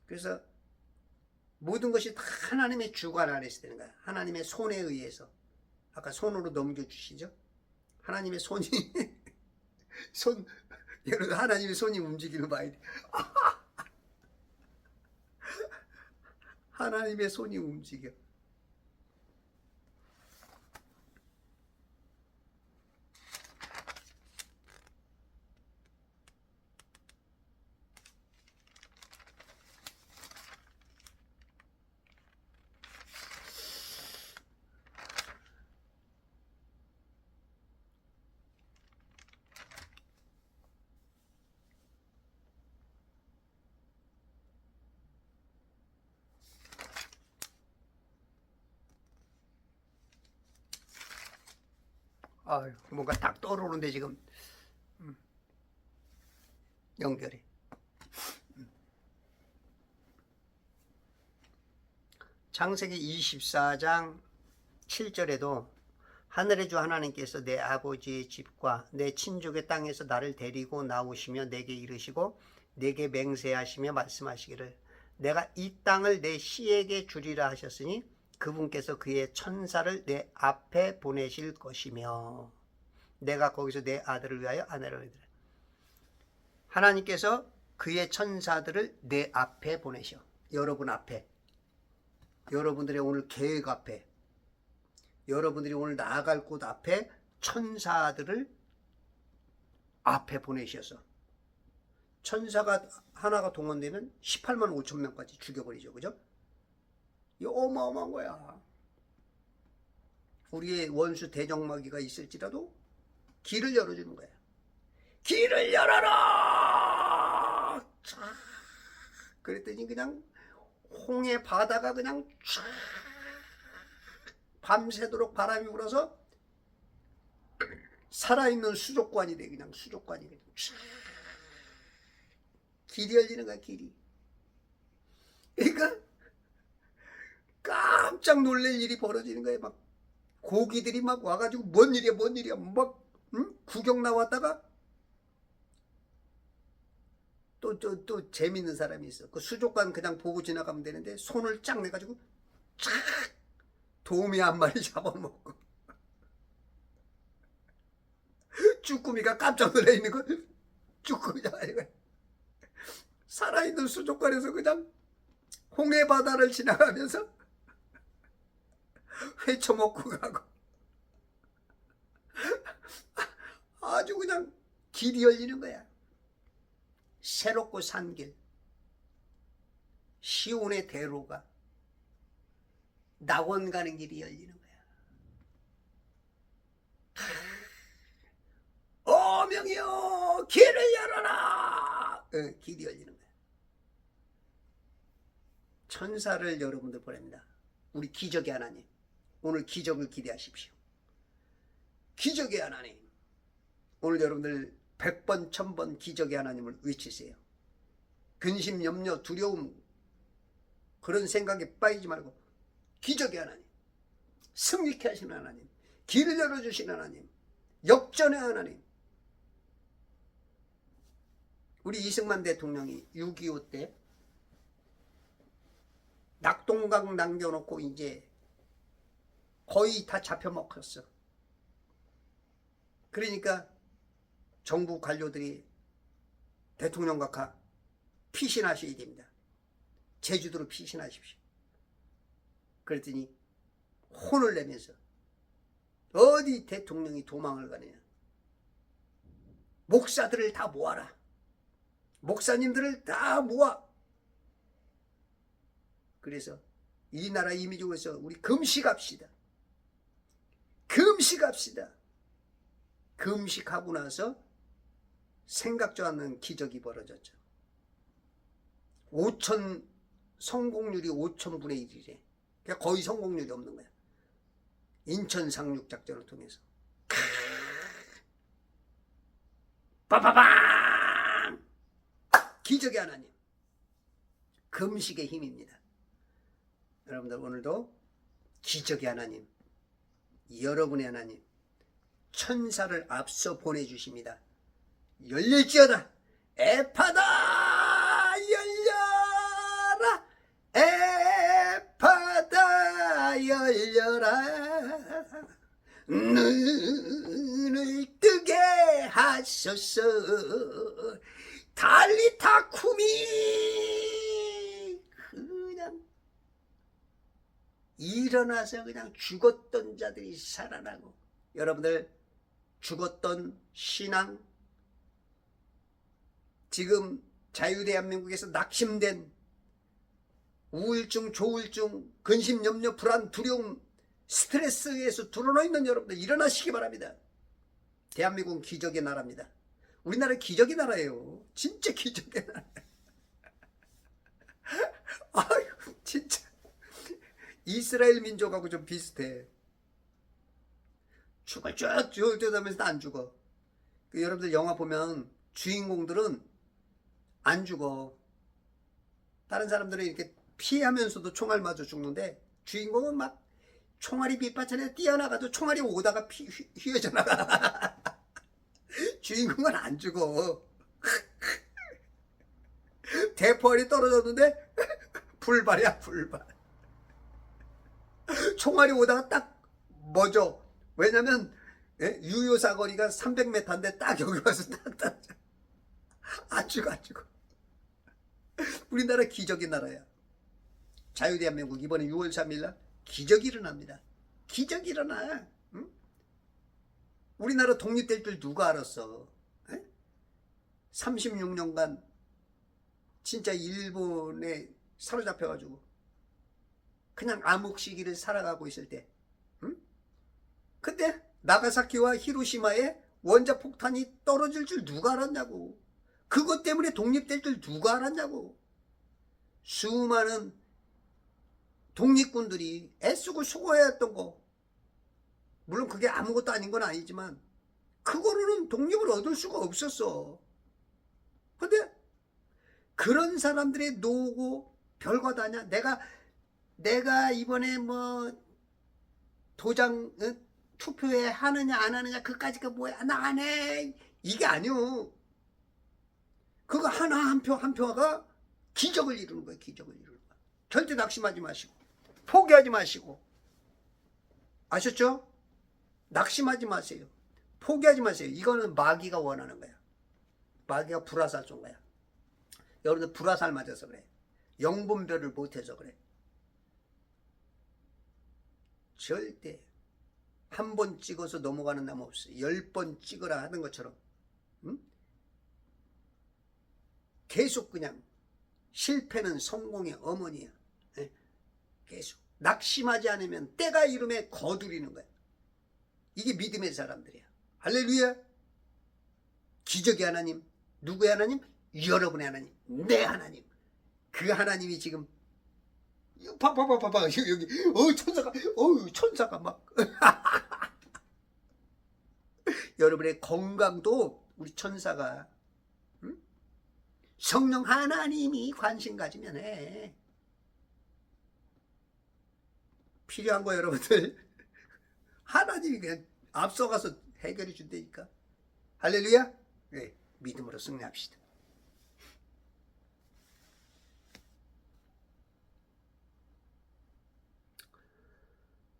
그래서 모든 것이 다 하나님의 주관 아래서 되는 거야. 하나님의 손에 의해서. 아까 손으로 넘겨주시죠? 하나님의 손이 여러분 하나님의 손이 움직이는 바이 하나님의 손이 움직여. 뭔가 딱 떠오르는데 지금 연결이. 창세기 24장 7절에도 하늘의 주 하나님께서 내 아버지의 집과 내 친족의 땅에서 나를 데리고 나오시며 내게 이르시고 내게 맹세하시며 말씀하시기를 내가 이 땅을 내 씨에게 주리라 하셨으니 그분께서 그의 천사를 내 앞에 보내실 것이며 내가 거기서 내 아들을 위하여 아내를 얻으리라. 하나님께서 그의 천사들을 내 앞에 보내셔. 여러분 앞에, 여러분들의 오늘 계획 앞에, 여러분들이 오늘 나아갈 곳 앞에 천사들을 앞에 보내셔서 천사가 하나가 동원되면 18만 5천 명까지 죽여버리죠. 그죠? 이 어마어마한 거야. 우리의 원수 대적마귀가 있을지라도 길을 열어주는 거야. 길을 열어라! 그랬더니 그냥 홍해 바다가 그냥 쫙 밤새도록 바람이 불어서 살아있는 수족관이 돼. 그냥 수족관이 그냥 쫙 길이 열리는 거야. 길이. 그러니까 깜짝 놀랄 일이 벌어지는 거예요. 막 고기들이 막 와가지고 뭔 일이야 막 구경 나왔다가 또 재밌는 사람이 있어. 그 수족관 그냥 보고 지나가면 되는데 손을 쫙 내가지고 쫙 도미 한 마리 잡아먹고 쭈꾸미가 깜짝 놀라 있는 거 쭈꾸미가 아니고 살아있는 수족관에서 그냥 홍해 바다를 지나가면서 회쳐먹고 가고 아주 그냥 길이 열리는 거야. 새롭고 산 길, 시온의 대로가 낙원 가는 길이 열리는 거야. 어명이여 길을 열어라. 길이 열리는 거야. 천사를 여러분들 보냅니다. 우리 기적의 하나님, 오늘 기적을 기대하십시오. 기적의 하나님, 오늘 여러분들 100번 1000번 기적의 하나님을 외치세요. 근심, 염려, 두려움 그런 생각에 빠지지 말고 기적의 하나님, 승리케 하시는 하나님, 길을 열어주시는 하나님, 역전의 하나님. 우리 이승만 대통령이 6.25 때 낙동강 남겨놓고 이제 거의 다 잡혀먹혔어. 그러니까 정부 관료들이 대통령 각하 피신하셔야 됩니다. 제주도로 피신하십시오. 그랬더니 혼을 내면서 어디 대통령이 도망을 가느냐. 목사들을 다 모아라. 목사님들을 다 모아. 그래서 이 나라 이민족에서 우리 금식합시다. 금식합시다. 금식하고 나서 생각지 않는 기적이 벌어졌죠. 5천 성공률이 5천분의 1이래. 그러니까 거의 성공률이 없는 거야. 인천 상륙작전을 통해서 빠바방! 기적의 하나님, 금식의 힘입니다. 여러분들 오늘도 기적의 하나님, 여러분의 하나님, 천사를 앞서 보내주십니다. 열릴지어다. 에파다 열려라. 에파다 열려라. 눈을 뜨게 하소서. 달리타 쿠미. 그냥 일어나서 그냥 죽었던 자들이 살아나고, 여러분들 죽었던 신앙, 지금 자유대한민국에서 낙심된 우울증, 조울증, 근심, 염려, 불안, 두려움, 스트레스에서 드러나 있는 여러분들 일어나시기 바랍니다. 대한민국은 기적의 나라입니다. 우리나라 기적의 나라예요. 진짜 기적의 나라. 아이고 진짜 이스라엘 민족하고 좀 비슷해. 죽을 쭉 하면서 안 죽어. 여러분들 영화 보면 주인공들은 안 죽어. 다른 사람들은 이렇게 피하면서도 총알 맞아 죽는데, 주인공은 막 총알이 밑바탕에 뛰어나가도 총알이 오다가 휘어져 나가. 주인공은 안 죽어. 대포알이 떨어졌는데 불발이야, 불발. 총알이 오다가 딱 멎어. 왜냐면 유효 사거리가 300m인데 딱 여기 와서 딱 안 죽어, 안 죽어. 우리나라 기적의 나라야. 자유대한민국 이번에 6월 3일날 기적이 일어납니다. 기적이 일어나. 응? 우리나라 독립될 줄 누가 알았어? 36년간 진짜 일본에 사로잡혀가지고 그냥 암흑시기를 살아가고 있을 때, 응? 근데 나가사키와 히로시마에 원자폭탄이 떨어질 줄 누가 알았냐고. 그것 때문에 독립될 줄 누가 알았냐고. 수많은 독립군들이 애쓰고 수고했던 거, 물론 그게 아무것도 아닌 건 아니지만 그거로는 독립을 얻을 수가 없었어. 근데 그런 사람들의 노고 별거 다 아니야. 내가 이번에 뭐 도장 투표에 하느냐 안 하느냐 그까지가 뭐야, 나 안 해, 이게 아니오. 그거 하나 한 표 한 표가 기적을 이루는 거예요. 기적을 이루는 거야. 절대 낙심하지 마시고 포기하지 마시고. 아셨죠? 낙심하지 마세요. 포기하지 마세요. 이거는 마귀가 원하는 거야. 마귀가 불화살 쏜 거야. 여러분들 불화살 맞아서 그래. 영분별을 못해서 그래. 절대 한 번 찍어서 넘어가는 남 없어. 10번 찍어라 하는 것처럼, 응? 계속 그냥 실패는 성공의 어머니야. 예? 계속 낙심하지 않으면 때가 이름에 거두리는 거야. 이게 믿음의 사람들이야. 할렐루야. 기적의 하나님, 누구의 하나님? 여러분의 하나님, 내 하나님. 그 하나님이 지금 봐봐 여기 천사가 막 여러분의 건강도 우리 천사가, 응? 성령 하나님이 관심 가지면 해. 필요한 거 여러분들 하나님이 그냥 앞서가서 해결해 준다니까. 할렐루야. 네, 믿음으로 승리합시다.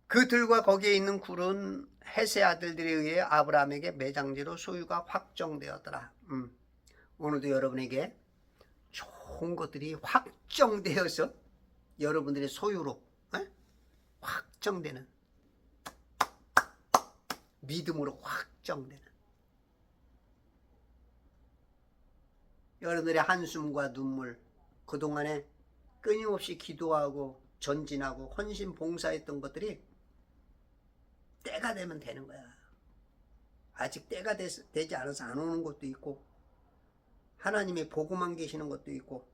그 들과 거기에 있는 굴은 헷의 아들들에 의해 아브라함에게 매장지로 소유가 확정되었더라. 오늘도 여러분에게 좋은 것들이 확정되어서 여러분들의 소유로 확정되는, 믿음으로 확정되는, 여러분들의 한숨과 눈물, 그동안에 끊임없이 기도하고 전진하고 헌신 봉사했던 것들이 때가 되면 되는 거야. 아직 때가 되지 않아서 안 오는 것도 있고, 하나님의 보고만 계시는 것도 있고,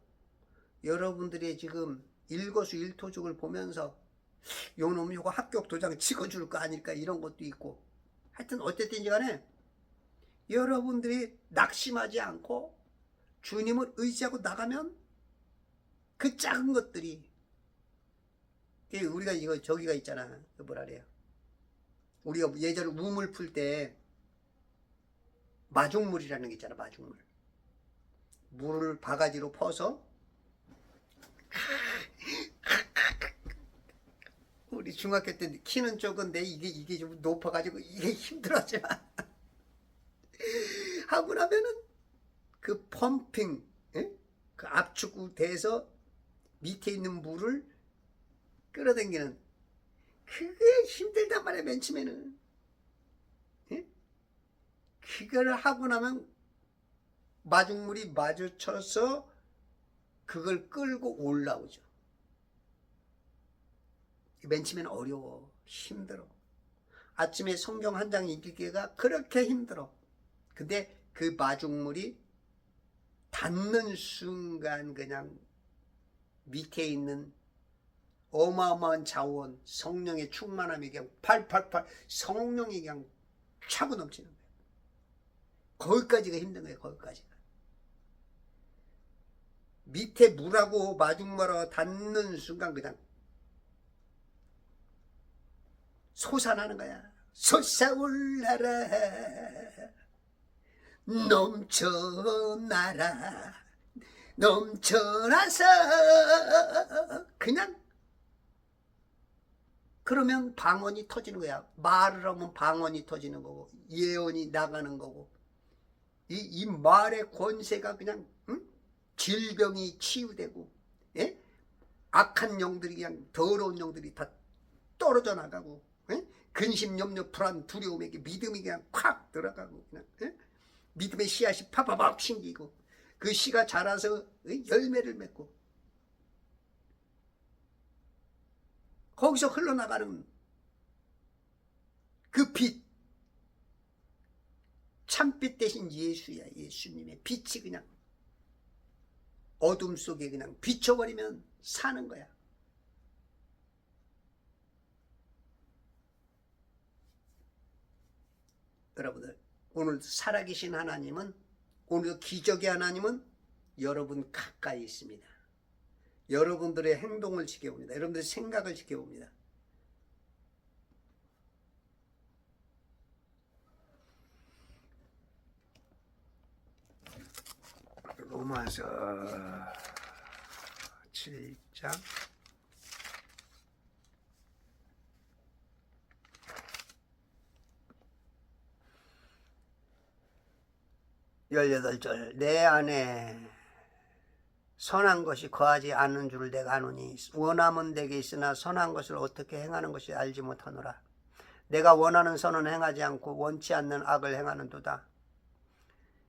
여러분들의 지금 일거수일투족을 보면서 요놈 요거 합격 도장 찍어줄 거 아닐까 이런 것도 있고, 하여튼 어쨌든지 간에 여러분들이 낙심하지 않고 주님을 의지하고 나가면 그 작은 것들이, 우리가 이거 저기가 있잖아, 뭐라 그래요, 우리가 예전에 우물 풀 때 마중물이라는 게 있잖아. 마중물, 물을 바가지로 퍼서 우리 중학교 때 키는 적은데 이게 좀 높아가지고 이게 힘들었지만 하고 나면은 그 펌핑, 그 압축돼서 밑에 있는 물을 끌어당기는, 그게 힘들단 말이야. 맨 처음에는 그걸 하고 나면 마중물이 마주쳐서 그걸 끌고 올라오죠. 맨 처음에는 어려워, 힘들어. 아침에 성경 한 장 읽기가 그렇게 힘들어. 근데 그 마중물이 닿는 순간 그냥 밑에 있는 어마어마한 자원, 성령의 충만함이 그냥 팔팔팔, 성령이 그냥 차고 넘치는 거예요. 거기까지가 힘든 거예요. 거기까지가. 밑에 물하고 마중물하고 닿는 순간 그냥 솟아나는 거야. 솟아올라라, 넘쳐나라, 넘쳐나서, 그냥 그러면 방언이 터지는 거야. 말을 하면 방언이 터지는 거고, 예언이 나가는 거고, 이 말의 권세가 그냥, 질병이 치유되고, 악한 영들이, 그냥 더러운 영들이 다 떨어져 나가고, 근심, 염려, 불안, 두려움에게 믿음이 그냥 콱 들어가고, 그냥 믿음의 씨앗이 파파박 심기고, 그 씨가 자라서 열매를 맺고, 거기서 흘러나가는 그 빛, 참빛 대신 예수야. 예수님의 빛이 그냥 어둠 속에 그냥 비춰버리면 사는 거야. 여러분들, 오늘 살아계신 하나님은, 오늘 기적의 하나님은 여러분 가까이 있습니다. 여러분들의 행동을 지켜봅니다. 여러분들의 생각을 지켜봅니다. 로마서 7장 18절, 내 안에 선한 것이 거하지 않는 줄을 내가 아노니 원함은 내게 있으나 선한 것을 어떻게 행하는 것이 알지 못하노라. 내가 원하는 선은 행하지 않고 원치 않는 악을 행하는도다.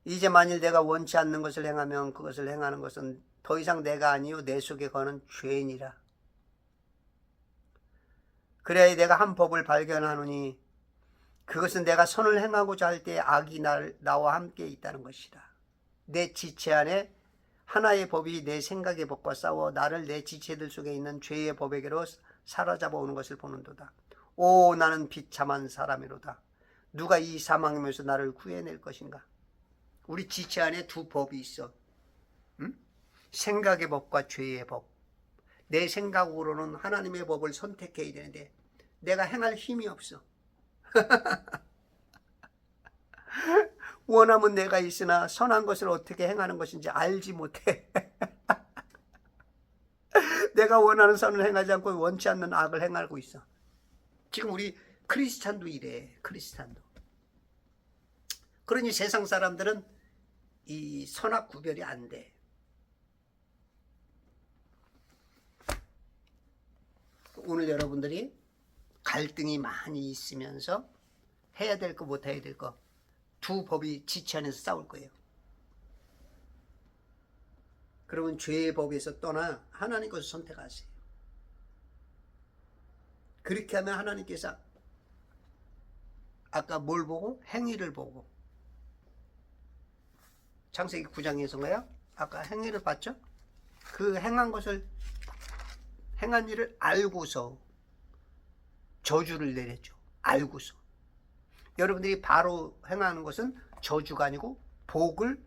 이제 만일 내가 원치 않는 것을 행하면 그것을 행하는 것은 더 이상 내가 아니요 내 속에 거는 죄인이라. 그래야 내가 한 법을 발견하노니 그것은 내가 선을 행하고자 할 때 악이 나와 함께 있다는 것이라. 내 지체 안에 하나의 법이 내 생각의 법과 싸워 나를 내 지체들 속에 있는 죄의 법에게로 사로잡아 오는 것을 보는도다. 오, 나는 비참한 사람이로다. 누가 이 사망하면서 나를 구해낼 것인가? 우리 지체 안에 두 법이 있어. 응? 생각의 법과 죄의 법. 내 생각으로는 하나님의 법을 선택해야 되는데 내가 행할 힘이 없어. 원함은 내가 있으나 선한 것을 어떻게 행하는 것인지 알지 못해. 내가 원하는 선을 행하지 않고 원치 않는 악을 행하고 있어. 지금 우리 크리스찬도 이래. 크리스찬도. 그러니 세상 사람들은 이 선악 구별이 안 돼. 오늘 여러분들이 갈등이 많이 있으면서 해야 될 거 못 해야 될 거 두 법이 지체 안에서 싸울 거예요. 그러면 죄의 법에서 떠나 하나님 것을 선택하세요. 그렇게 하면 하나님께서 아까 뭘 보고? 행위를 보고. 창세기 9장에서인가요? 아까 행위를 봤죠? 그 행한 것을 행한 일을 알고서 저주를 내렸죠. 알고서. 여러분들이 바로 행하는 것은 저주가 아니고 복을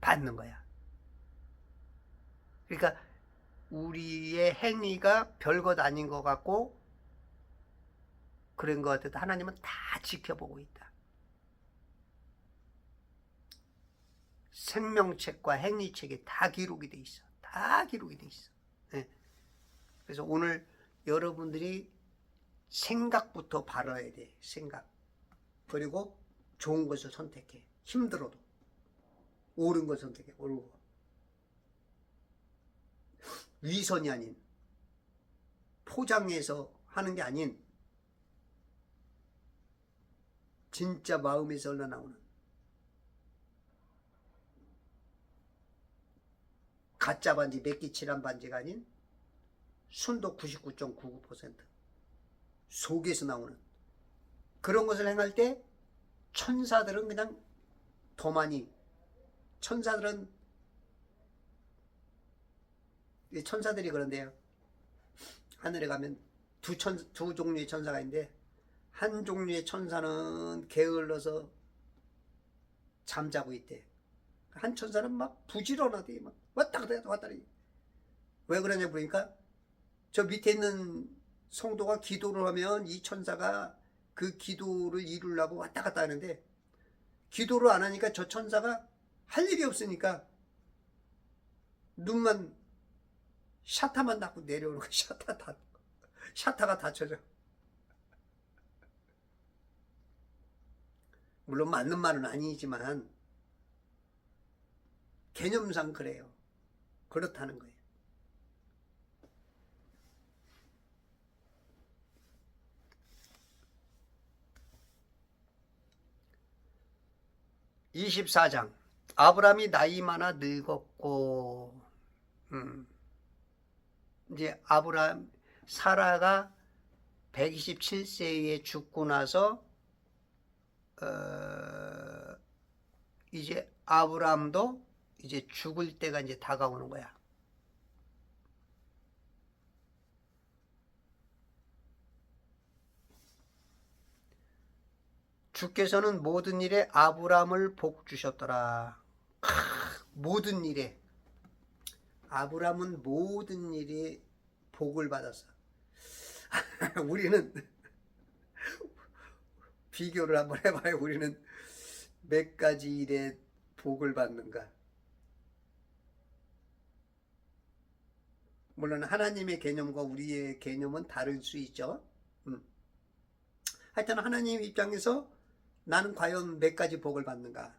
받는 거야. 그러니까 우리의 행위가 별것 아닌 것 같고 그런 것 같아도 하나님은 다 지켜보고 있다. 생명책과 행위책에 다 기록이 돼 있어. 다 기록이 돼 있어. 네. 그래서 오늘 여러분들이 생각부터 바라야 돼. 생각. 그리고 좋은 것을 선택해. 힘들어도 옳은 것을 선택해. 옳고 위선이 아닌 포장해서 하는 게 아닌 진짜 마음에서 흘러나오는 가짜 반지 몇기 칠한 반지가 아닌 순도 99.99% 속에서 나오는 그런 것을 행할 때 천사들은 그냥 더 많이 천사들은 천사들이 그런데요. 하늘에 가면 두 종류의 천사가 있는데 한 종류의 천사는 게을러서 잠자고 있대. 한 천사는 막 부지런하대. 막 왔다 갔다 왔다 갔다. 왜 그러냐 보니까 저 밑에 있는 성도가 기도를 하면 이 천사가 그 기도를 이루려고 왔다 갔다 하는데 기도를 안 하니까 저 천사가 할 일이 없으니까 눈만 샤타만 닫고 내려오는 거야. 샤타가 닫혀져. 물론 맞는 말은 아니지만 개념상 그래요. 그렇다는 거예요. (24장) 아브라함이 나이 많아 늙었고 이제 아브라함 사라가 127세에 죽고 나서 이제 아브라함도 이제 죽을 때가 이제 다가오는 거야. 주께서는 모든 일에 아브라함을 복 주셨더라. 모든 일에 아브라함은 모든 일에 복을 받았어. 우리는 비교를 한번 해봐요. 우리는 몇 가지 일에 복을 받는가? 물론 하나님의 개념과 우리의 개념은 다를 수 있죠. 하여튼 하나님 입장에서 나는 과연 몇 가지 복을 받는가?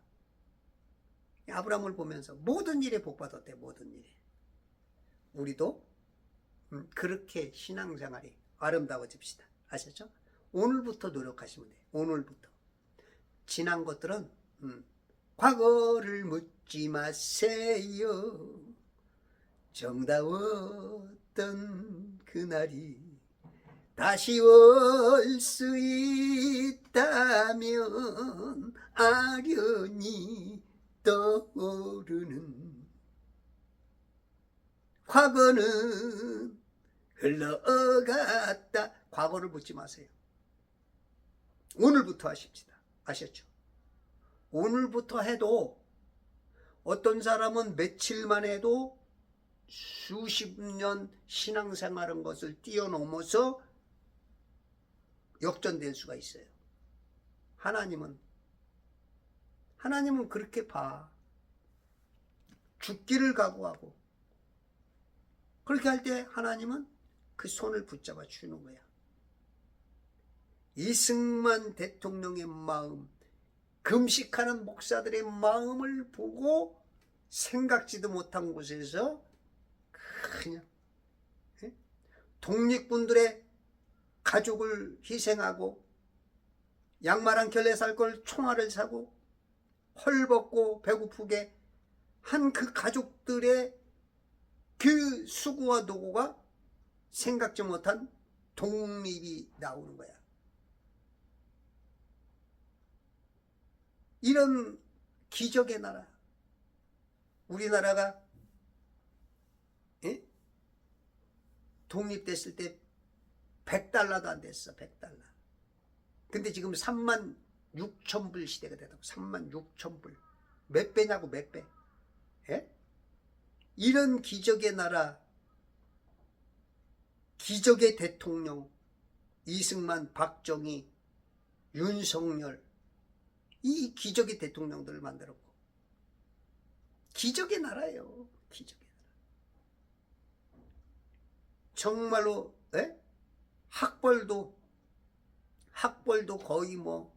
아브라함을 보면서 모든 일에 복 받았대. 모든 일에. 우리도 그렇게 신앙생활이 아름다워집시다. 아셨죠? 오늘부터 노력하시면 돼요. 오늘부터. 지난 것들은 과거를 묻지 마세요. 정다웠던 그날이 다시 올 수 있다면 아련히 떠오르는 과거는 흘러갔다. 과거를 묻지 마세요. 오늘부터 하십시다. 아셨죠? 오늘부터 해도 어떤 사람은 며칠만 해도 수십 년 신앙생활한 것을 뛰어넘어서 역전될 수가 있어요. 하나님은 그렇게 봐. 죽기를 각오하고 그렇게 할 때 하나님은 그 손을 붙잡아 주는 거야. 이승만 대통령의 마음, 금식하는 목사들의 마음을 보고 생각지도 못한 곳에서 그냥 독립군들의 가족을 희생하고 양말 한 켤레 살 걸 총알을 사고 헐벗고 배고프게 한 그 가족들의 그 수고와 노고가 생각지 못한 독립이 나오는 거야. 이런 기적의 나라, 우리나라가 독립됐을 때 100달러도 안 됐어. 100달러. 근데 지금 36,000불 시대가 되다고. 36,000불. 몇 배냐고, 몇 배. 예? 이런 기적의 나라, 기적의 대통령, 이승만, 박정희, 윤석열, 이 기적의 대통령들을 만들었고, 기적의 나라예요. 기적의 나라. 정말로 학벌도 거의 뭐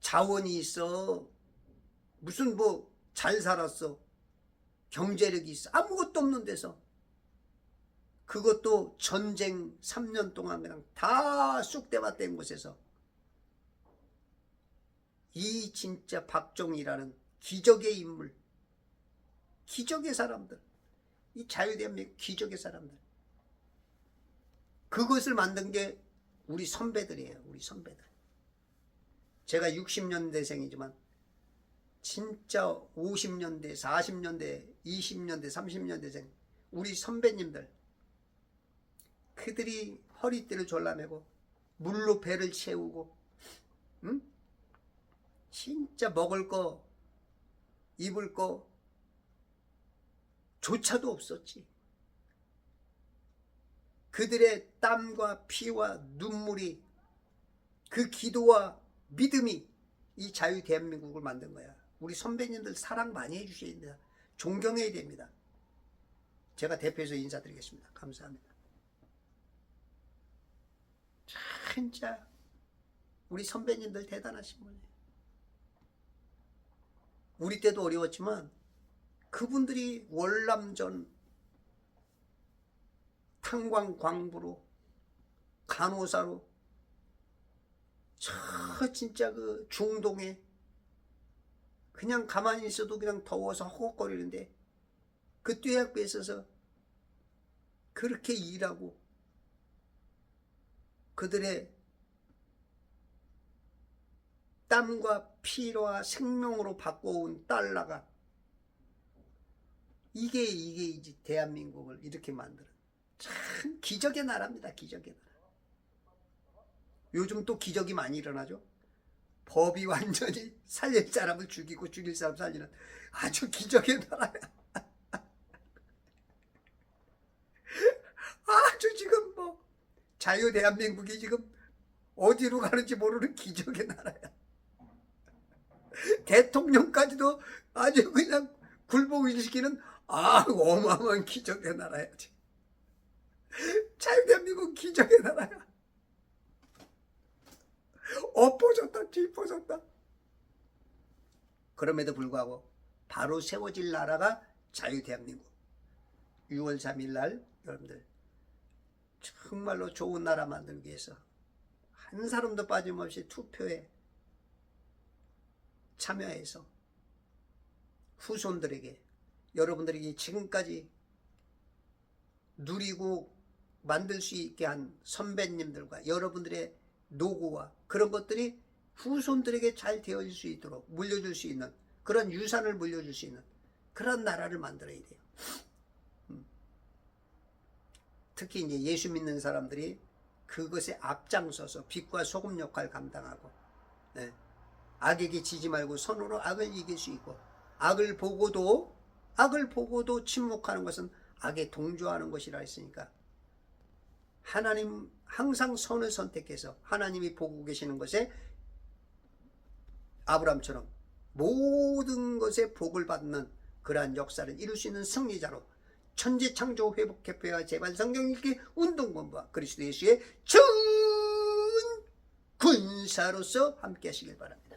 자원이 있어. 무슨 뭐 잘 살았어. 경제력이 있어. 아무것도 없는 데서. 그것도 전쟁 3년 동안 그냥 다 쑥대밭된 곳에서 이 진짜 박정희라는 기적의 인물, 기적의 사람들, 이 자유대한민국 기적의 사람들, 그것을 만든 게 우리 선배들이에요. 우리 선배들. 제가 60년대생이지만 진짜 50년대, 40년대, 20년대, 30년대생 우리 선배님들, 그들이 허리띠를 졸라매고 물로 배를 채우고 진짜 먹을 거 입을 거 조차도 없었지. 그들의 땀과 피와 눈물이, 그 기도와 믿음이 이 자유 대한민국을 만든 거야. 우리 선배님들 사랑 많이 해주셔야 됩니다. 존경해야 됩니다. 제가 대표해서 인사드리겠습니다. 감사합니다. 진짜 우리 선배님들 대단하신 분이에요. 우리 때도 어려웠지만 그분들이 월남전 탄광광부로 간호사로 저 진짜 그 중동에 그냥 가만히 있어도 그냥 더워서 허걱거리는데 그 뙤약볕에 있어서 그렇게 일하고 그들의 땀과 피와 생명으로 바꿔온 달러가 이게 이제 대한민국을 이렇게 만드는 참 기적의 나라입니다. 기적의 나라. 요즘 또 기적이 많이 일어나죠. 법이 완전히 살릴 사람을 죽이고 죽일 사람 살리는 아주 기적의 나라야. 아주 지금 뭐 자유 대한민국이 지금 어디로 가는지 모르는 기적의 나라야. 대통령까지도 아주 그냥 굴복시키는 어마어마한 기적의 나라야. 자유 대한민국 기적의 나라야. 엎어졌다 뒤엎어졌다. 그럼에도 불구하고 바로 세워질 나라가 자유 대한민국. 6월 3일 날 여러분들 정말로 좋은 나라 만들기 위해서 한 사람도 빠짐없이 투표에 참여해서 후손들에게, 여러분들에게 지금까지 누리고 만들 수 있게 한 선배님들과 여러분들의 노고와 그런 것들이 후손들에게 잘 되어질 수 있도록 물려줄 수 있는 그런 유산을 물려줄 수 있는 그런 나라를 만들어야 돼요. 특히 이제 예수 믿는 사람들이 그것에 앞장서서 빛과 소금 역할을 감당하고, 네. 악에게 지지 말고 선으로 악을 이길 수 있고, 악을 보고도 침묵하는 것은 악에 동조하는 것이라 했으니까, 하나님 항상 선을 선택해서 하나님이 보고 계시는 것에 아브람처럼 모든 것에 복을 받는 그러한 역사를 이룰 수 있는 승리자로 천지 창조 회복 개폐와 재발 성경 읽기 운동 공부와 그리스도 예수의 전 군사로서 함께 하시길 바랍니다.